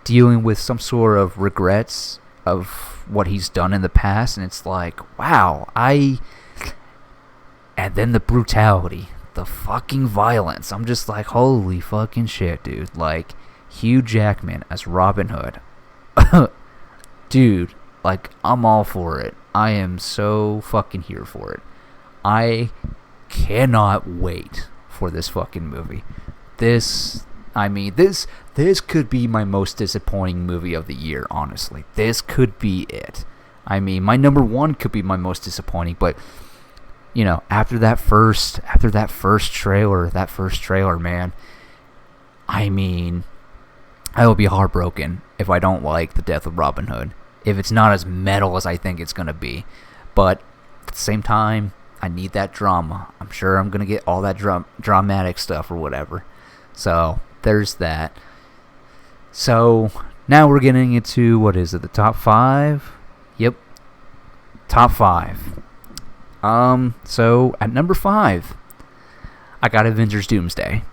dealing with some sort of regrets of what he's done in the past. And it's like, wow, and then the brutality, the fucking violence. I'm just like, holy fucking shit, dude. Like, Hugh Jackman as Robin Hood. Dude, like, I'm all for it. I am so fucking here for it. I cannot wait for this fucking movie. This could be my most disappointing movie of the year, honestly. This could be it. I mean, my number 1 could be my most disappointing, but after that first trailer, man, I mean, I will be heartbroken if I don't like The Death of Robin Hood. If it's not as metal as I think it's going to be. But at the same time, I need that drama. I'm sure I'm going to get all that dramatic stuff or whatever. So, there's that. So, now we're getting into, what is it, the top 5? Yep. Top 5. So, at number 5, I got Avengers Doomsday.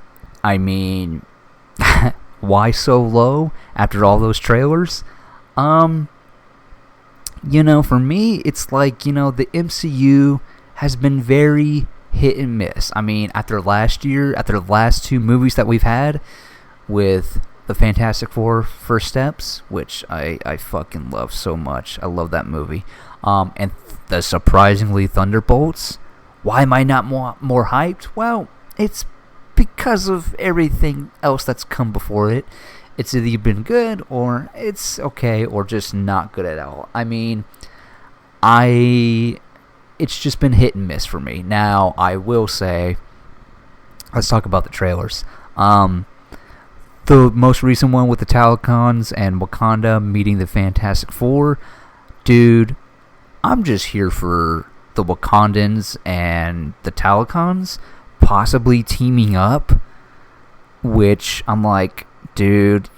I mean, why so low after all those trailers? For me, it's like, the MCU has been very hit and miss. I mean, after the last 2 movies that we've had with the Fantastic Four First Steps, which I fucking love so much. I love that movie. And the surprisingly Thunderbolts. Why am I not more hyped? Well, it's because of everything else that's come before it. It's either been good, or it's okay, or just not good at all. I mean, it's just been hit and miss for me. Now, I will say, let's talk about the trailers. The most recent one with the Talcons and Wakanda meeting the Fantastic Four. Dude, I'm just here for the Wakandans and the Talcons possibly teaming up, which I'm like, dude,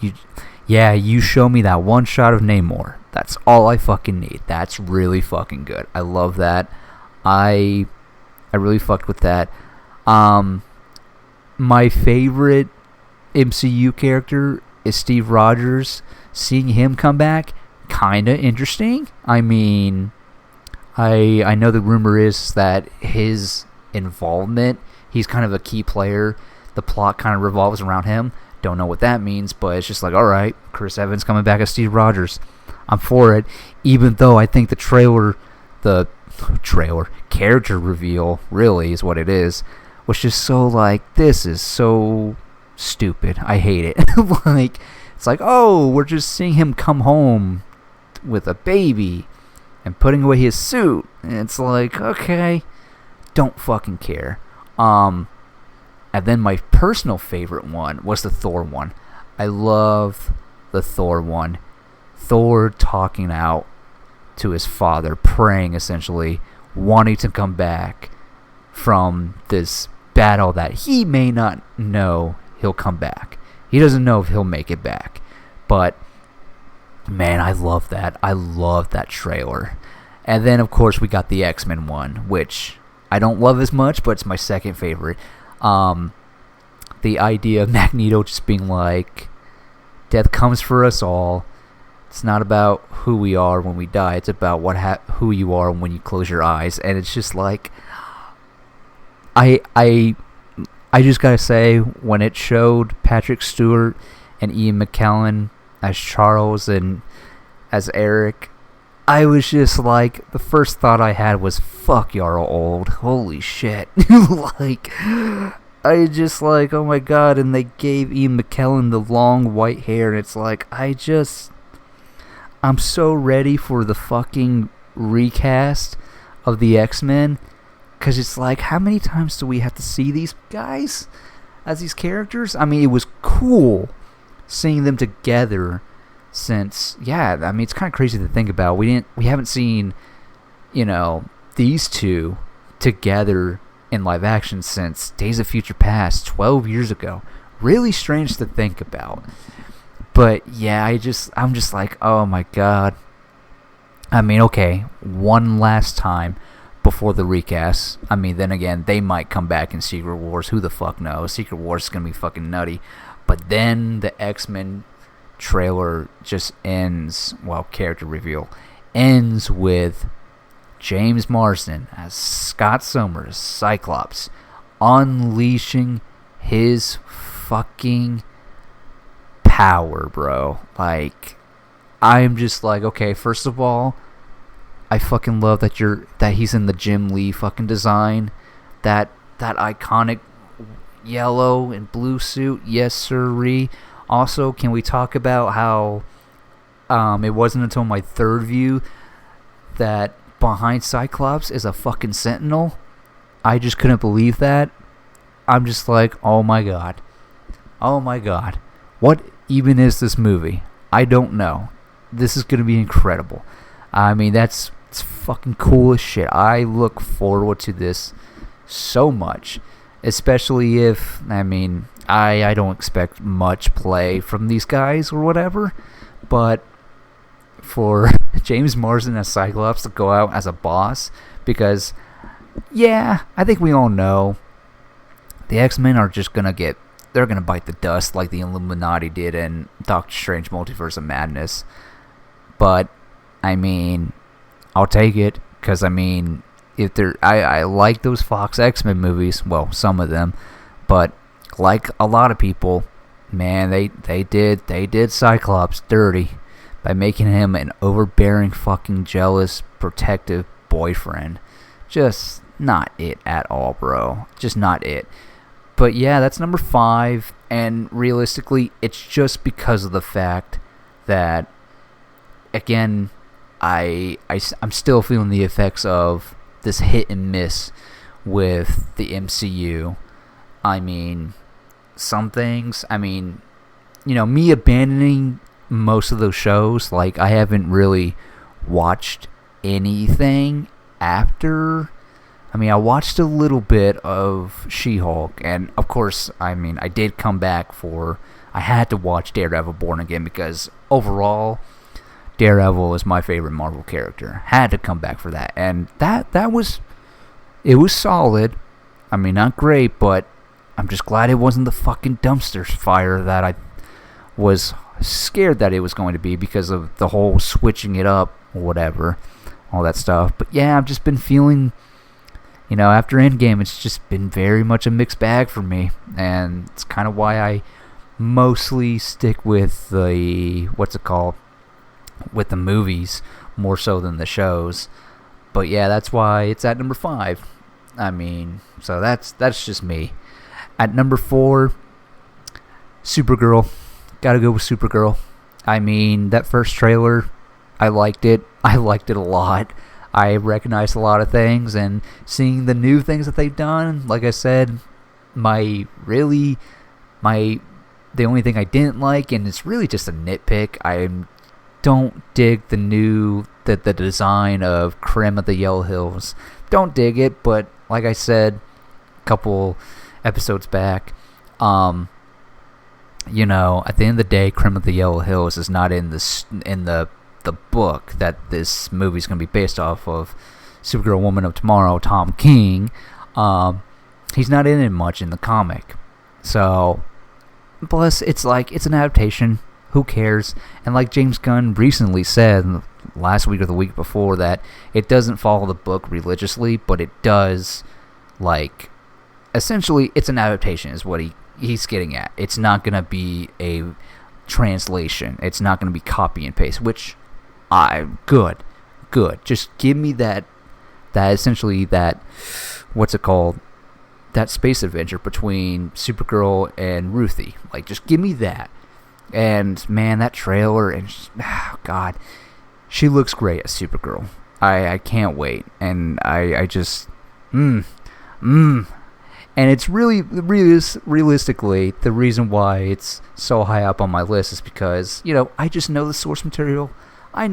you show me that one shot of Namor. That's all I fucking need. That's really fucking good. I love that. I really fucked with that. My favorite MCU character is Steve Rogers. Seeing him come back, kinda interesting. I mean, I know the rumor is that his involvement, he's kind of a key player. The plot kind of revolves around him. Don't know what that means, but it's just like, all right, Chris Evans coming back as Steve Rogers. I'm for it. Even though I think the character reveal, really is what it is, was just so like, this is so stupid. I hate it. Like, it's like, oh, we're just seeing him come home with a baby and putting away his suit. And it's like, okay, don't fucking care. And then my personal favorite one was the Thor one. I love the Thor one. Thor talking out to his father, praying essentially, wanting to come back from this battle that he may not know he'll come back. He doesn't know if he'll make it back. But, man, I love that. I love that trailer. And then, of course, we got the X-Men one, which I don't love as much, but it's my second favorite. The idea of Magneto just being like, death comes for us all. It's not about who we are when we die. It's about who you are when you close your eyes. And it's just like, I just gotta say, when it showed Patrick Stewart and Ian McKellen as Charles and as Eric, I was just like, the first thought I had was, fuck, you're old. Holy shit. Like, I just like, oh my god. And they gave Ian McKellen the long white hair, and it's like, I'm so ready for the fucking recast of the X-Men, because it's like, how many times do we have to see these guys as these characters? I mean, it was cool seeing them together since, yeah, I mean, it's kind of crazy to think about. We haven't seen, these two together in live action since Days of Future Past 12 years ago. Really strange to think about. But yeah, I'm just like, oh my god. I mean, okay, one last time before the recast. I mean, then again, they might come back in Secret Wars. Who the fuck knows? Secret Wars is going to be fucking nutty. But then the X-Men trailer just ends, well, character reveal, ends with James Marsden as Scott Summers, Cyclops, unleashing his fucking power, bro. Like, I'm just like, okay, first of all, I fucking love that he's in the Jim Lee fucking design, that iconic yellow and blue suit, yes sirree. Also, can we talk about how it wasn't until my third view that behind Cyclops is a fucking Sentinel? I just couldn't believe that. I'm just like, oh my god. Oh my god. What even is this movie? I don't know. This is going to be incredible. I mean, it's fucking cool as shit. I look forward to this so much. Especially if, I mean, I don't expect much play from these guys or whatever. But for James Marsden as Cyclops to go out as a boss, because, yeah, I think we all know the X-Men are just going to they're going to bite the dust like the Illuminati did in Doctor Strange Multiverse of Madness. But, I mean, I'll take it, because, I mean, I like those Fox X-Men movies, well, some of them, but like a lot of people, man, they did Cyclops dirty by making him an overbearing, fucking jealous, protective boyfriend. Just not it at all, bro. Just not it. But yeah, that's number 5, and realistically, it's just because of the fact that, again, I'm still feeling the effects of this hit and miss with the MCU. I mean, some things, I mean, me abandoning most of those shows, like, I haven't really watched anything after. I mean, I watched a little bit of She-Hulk, and of course, I mean, I did come back I had to watch Daredevil Born Again, because overall, Daredevil is my favorite Marvel character. Had to come back for that. And it was solid. I mean, not great, but I'm just glad it wasn't the fucking dumpster fire that I was scared that it was going to be, because of the whole switching it up or whatever all that stuff. But yeah, I've just been feeling, after Endgame, it's just been very much a mixed bag for me. And it's kind of why I mostly stick with with the movies more so than the shows. But yeah, that's why it's at number 5. I mean, so that's just me. At number 4, Supergirl. Gotta go with Supergirl. I mean, that first trailer, I liked it. I liked it a lot. I recognized a lot of things, and seeing the new things that they've done, like I said, the only thing I didn't like, and it's really just a nitpick, I don't dig the design of Krim of the Yellow Hills. Don't dig it, but like I said a couple episodes back, at the end of the day, Krim of the Yellow Hills is not in the book that this movie's going to be based off of. Supergirl Woman of Tomorrow, Tom King, he's not in it much in the comic. So, plus, it's an adaptation. Who cares? And like James Gunn recently said last week or the week before, that it doesn't follow the book religiously, but it does, essentially, it's an adaptation is what he's getting at. It's not going to be a translation. It's not going to be copy and paste, which good. Just give me that essentially that, what's it called? That space adventure between Supergirl and Ruthie. Just give me that. And man, that trailer, and God, she looks great as Supergirl. I can't wait. And I just, And it's really realistically, the reason why it's so high up on my list is because, I just know the source material. I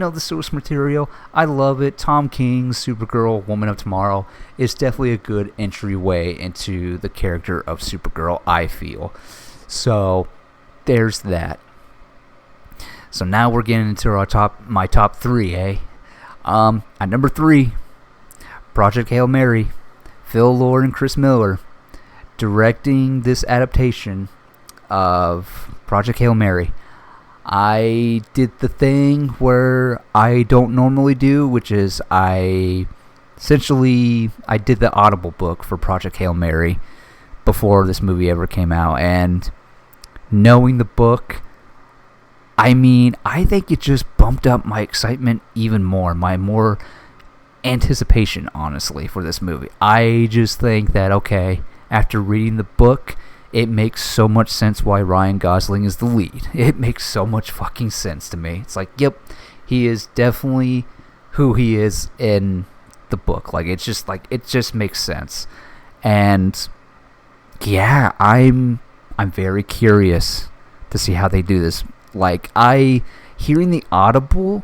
love it. Tom King's Supergirl, Woman of Tomorrow, is definitely a good entryway into the character of Supergirl, I feel. So, there's that. So now we're getting into my top 3, eh? At number 3, Project Hail Mary, Phil Lord and Chris Miller, directing this adaptation of Project Hail Mary. I did the thing where I don't normally do, which is I did the Audible book for Project Hail Mary before this movie ever came out, and knowing the book, I think it just bumped up my excitement even more, my more anticipation, honestly, for this movie. I just think that, okay, after reading the book, it makes so much sense why Ryan Gosling is the lead. It makes so much fucking sense to me. It's yep, he is definitely who he is in the book. It just makes sense. And yeah, I'm very curious to see how they do this. Hearing the Audible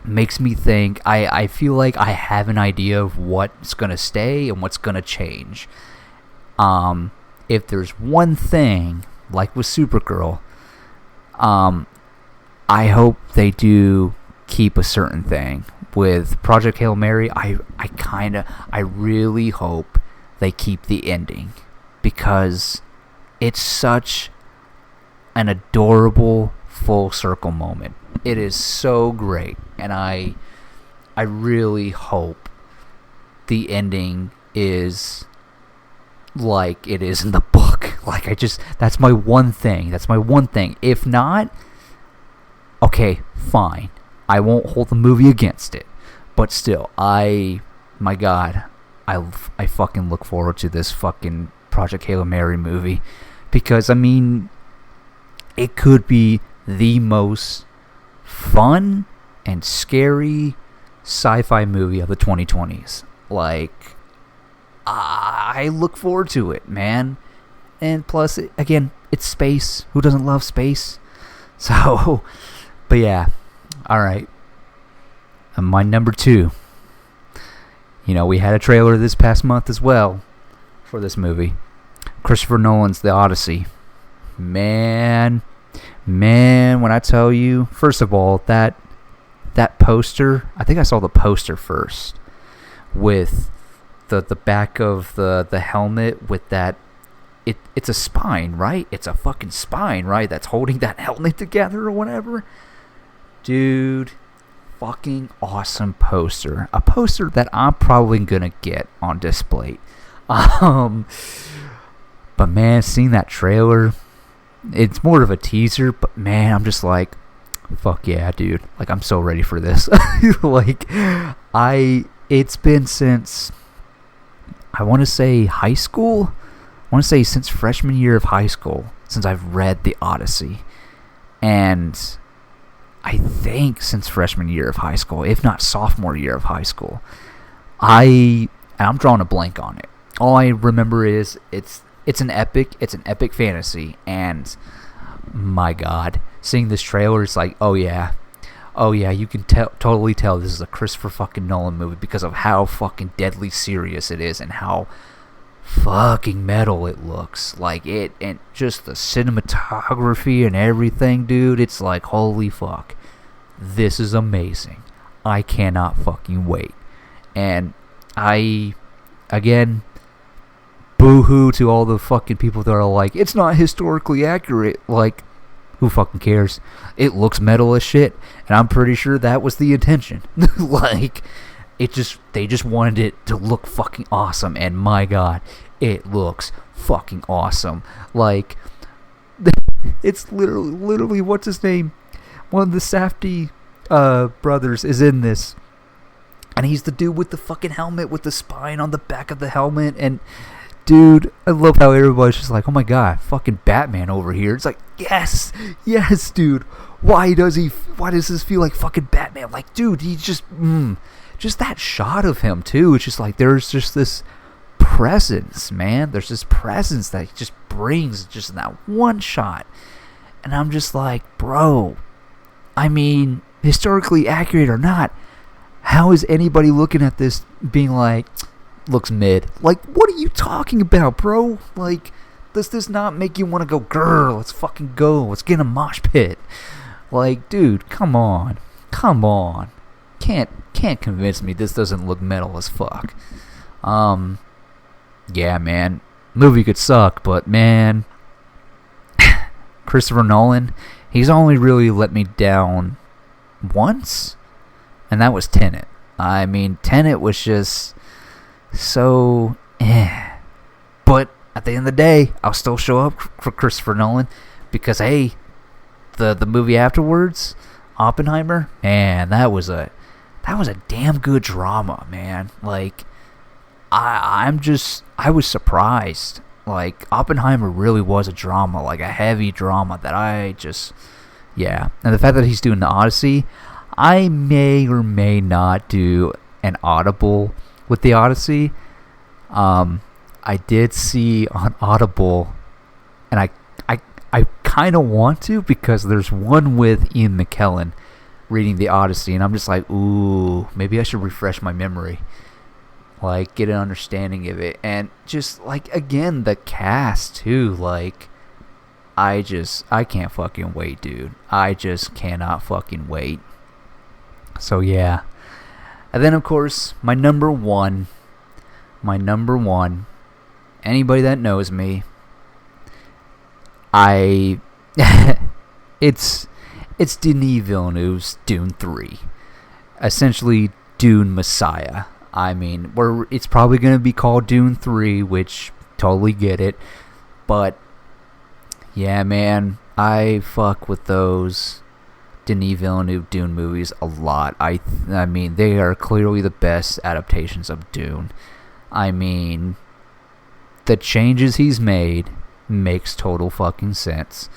makes me think, I feel like I have an idea of what's going to stay and what's going to change. If there's one thing, like with Supergirl, I hope they do keep a certain thing. With Project Hail Mary, I really hope they keep the ending, because it's such an adorable full circle moment. It is so great, and I really hope the ending is like it is in the book. That's my one thing. If not, okay, fine. I won't hold the movie against it. But still, my God, I fucking look forward to this fucking Project Hail Mary movie, because it could be the most fun and scary sci-fi movie of the 2020s. I look forward to it, man. And plus, again, it's space. Who doesn't love space? So, but yeah, alright. My number 2. We had a trailer this past month as well for this movie. Christopher Nolan's The Odyssey. Man, when I tell you, first of all, that poster, I think I saw the poster first, with the back of the helmet with that, it's a spine, right? It's a fucking spine, right? That's holding that helmet together or whatever. Dude, fucking awesome poster. A poster that I'm probably gonna get on display. But man, seeing that trailer, it's more of a teaser, but man, I'm just like, fuck yeah, dude. Like, I'm so ready for this. Like, it's been since, I want to say high school. I want to say since freshman year of high school, since I've read The Odyssey. And I think since freshman year of high school, if not sophomore year of high school. I'm drawing a blank on it. All I remember is it's an epic fantasy, and my god, seeing this trailer, it's like, oh yeah, you can totally tell this is a Christopher fucking Nolan movie because of how fucking deadly serious it is and how fucking metal it looks. Like, it, and just the cinematography and everything, dude, it's like, holy fuck, this is amazing. I cannot fucking wait. And again, boo-hoo to all the fucking people that are like, it's not historically accurate. Like, who fucking cares? It looks metal as shit, and I'm pretty sure that was the intention. Like, they just wanted it to look fucking awesome, and my god, it looks fucking awesome. Like, it's literally, what's his name? One of the Safdie brothers is in this. And he's the dude with the fucking helmet with the spine on the back of the helmet. And, dude, I love how everybody's just like, oh my god, fucking Batman over here. It's like, yes, dude. Why does this feel like fucking Batman? Like, dude, he just that shot of him, too. It's just like, there's just this presence, man. There's this presence that he just brings just in that one shot. And I'm just like, bro, I mean, historically accurate or not, how is anybody looking at this being like, looks mid? Like, what are you talking about, bro? Like, does this not make you want to go, girl, let's fucking go, let's get in a mosh pit? Like, dude, come on. Can't convince me this doesn't look metal as fuck. Yeah, man, movie could suck, but man, Christopher Nolan, he's only really let me down once. And that was Tenet. I mean, Tenet was just so But at the end of the day, I'll still show up for Christopher Nolan because, hey, the movie afterwards, Oppenheimer, man, that was a damn good drama, man. Like, I was surprised. Like, Oppenheimer really was a drama, like a heavy drama that yeah. And the fact that he's doing The Odyssey, I may or may not do an Audible with The Odyssey. I did see on Audible, and I kind of want to because there's one with Ian McKellen reading The Odyssey, and I'm just like, ooh, maybe I should refresh my memory, like get an understanding of it, and just like, again, the cast too, like, I can't fucking wait, dude. I just cannot fucking wait. So yeah. And then, of course, my number one, anybody that knows me, it's Denis Villeneuve's Dune 3. Essentially, Dune Messiah. I mean, it's probably going to be called Dune 3, which, totally get it. But, yeah, man, I fuck with those Denis Villeneuve Dune movies a lot. I mean, they are clearly the best adaptations of Dune. I mean, the changes he's made makes total fucking sense,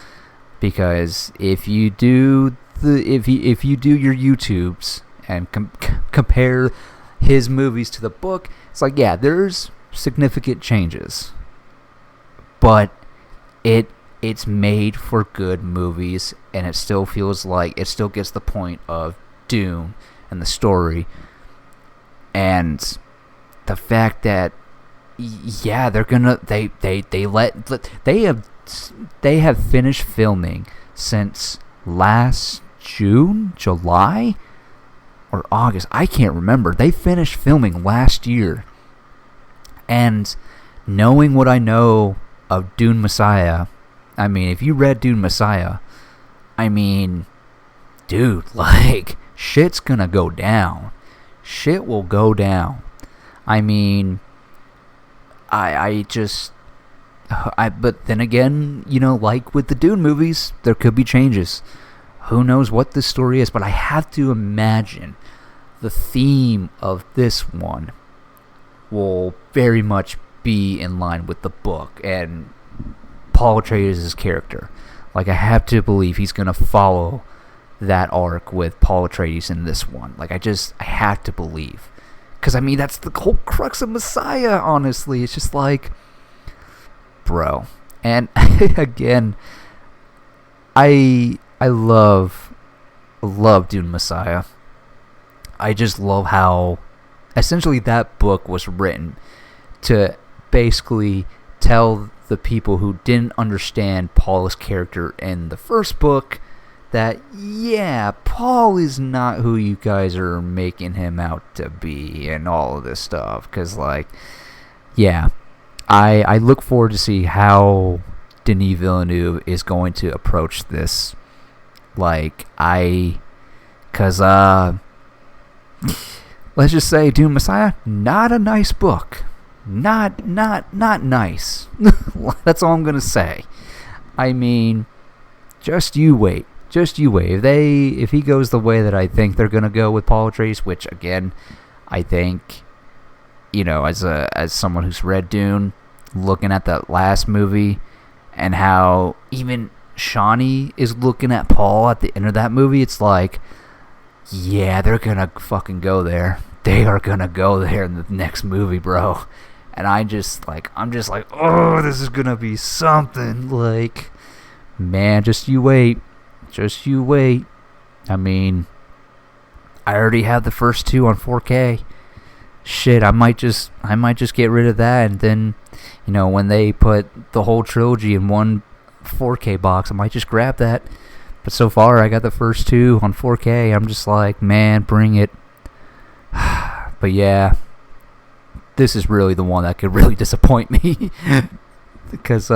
because if you do your YouTubes and compare his movies to the book, it's like, yeah, there's significant changes, but it's made for good movies, and it still feels like it still gets the point of Dune and the story, and the fact that, yeah, they're gonna they have finished filming since last July or August, I can't remember. They finished filming last year, and knowing what I know of Dune Messiah, I mean, if you read Dune Messiah, I mean, dude, like, shit's gonna go down. Shit will go down. I mean, but then again, like with the Dune movies, there could be changes. Who knows what this story is, but I have to imagine the theme of this one will very much be in line with the book and Paul Atreides' character. Like, I have to believe he's going to follow that arc with Paul Atreides in this one. Like, I have to believe. Because, I mean, that's the whole crux of Messiah, honestly. It's just like, bro. And, again, I love Dune Messiah. I just love how essentially that book was written to basically tell the people who didn't understand Paul's character in the first book that, yeah, Paul is not who you guys are making him out to be and all of this stuff. Because, like, yeah, I look forward to see how Denis Villeneuve is going to approach this. Like, because, let's just say Dune Messiah, not a nice book. Not nice. That's all I'm gonna say. I mean, just you wait. If he goes the way that I think they're gonna go with Paul Atreides, which again, I think, as someone who's read Dune, looking at that last movie, and how even Shawnee is looking at Paul at the end of that movie, it's like, yeah, they're gonna fucking go there. They are gonna go there in the next movie, bro. And I'm just like, oh, this is gonna be something. Like, man, just you wait. I mean, I already have the first two on 4K. Shit, I might just get rid of that, and then, when they put the whole trilogy in one 4K box, I might just grab that. But so far, I got the first two on 4K. I'm just like, man, bring it. But yeah, this is really the one that could really disappoint me. Because,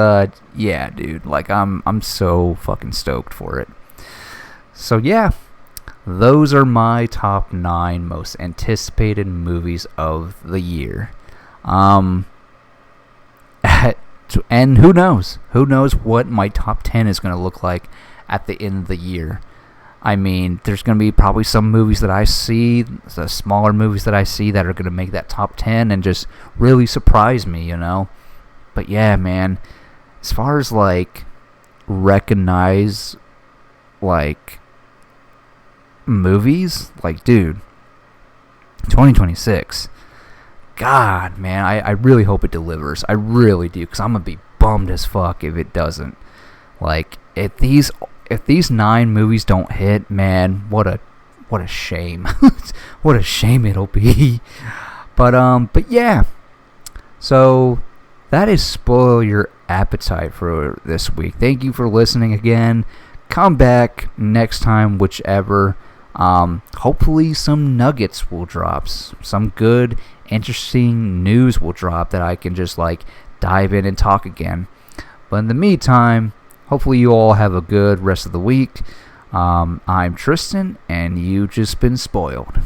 yeah, dude, like, I'm so fucking stoked for it. So yeah, those are my top 9 most anticipated movies of the year. And who knows what my top 10 is going to look like at the end of the year. I mean, there's going to be probably some movies that I see, the smaller movies that I see, that are going to make that top 10 and just really surprise me, But yeah, man, as far as, like, recognize, like, movies, like, dude, 2026, God, man, I really hope it delivers. I really do, because I'm going to be bummed as fuck if it doesn't. Like, if these 9 movies don't hit, man, what a shame. What a shame it'll be. But yeah. So that is Spoil Your Appetite for this week. Thank you for listening again. Come back next time, whichever. Hopefully some nuggets will drop. Some good, interesting news will drop that I can just, like, dive in and talk again. But in the meantime, hopefully you all have a good rest of the week. I'm Tristan, and you've just been spoiled.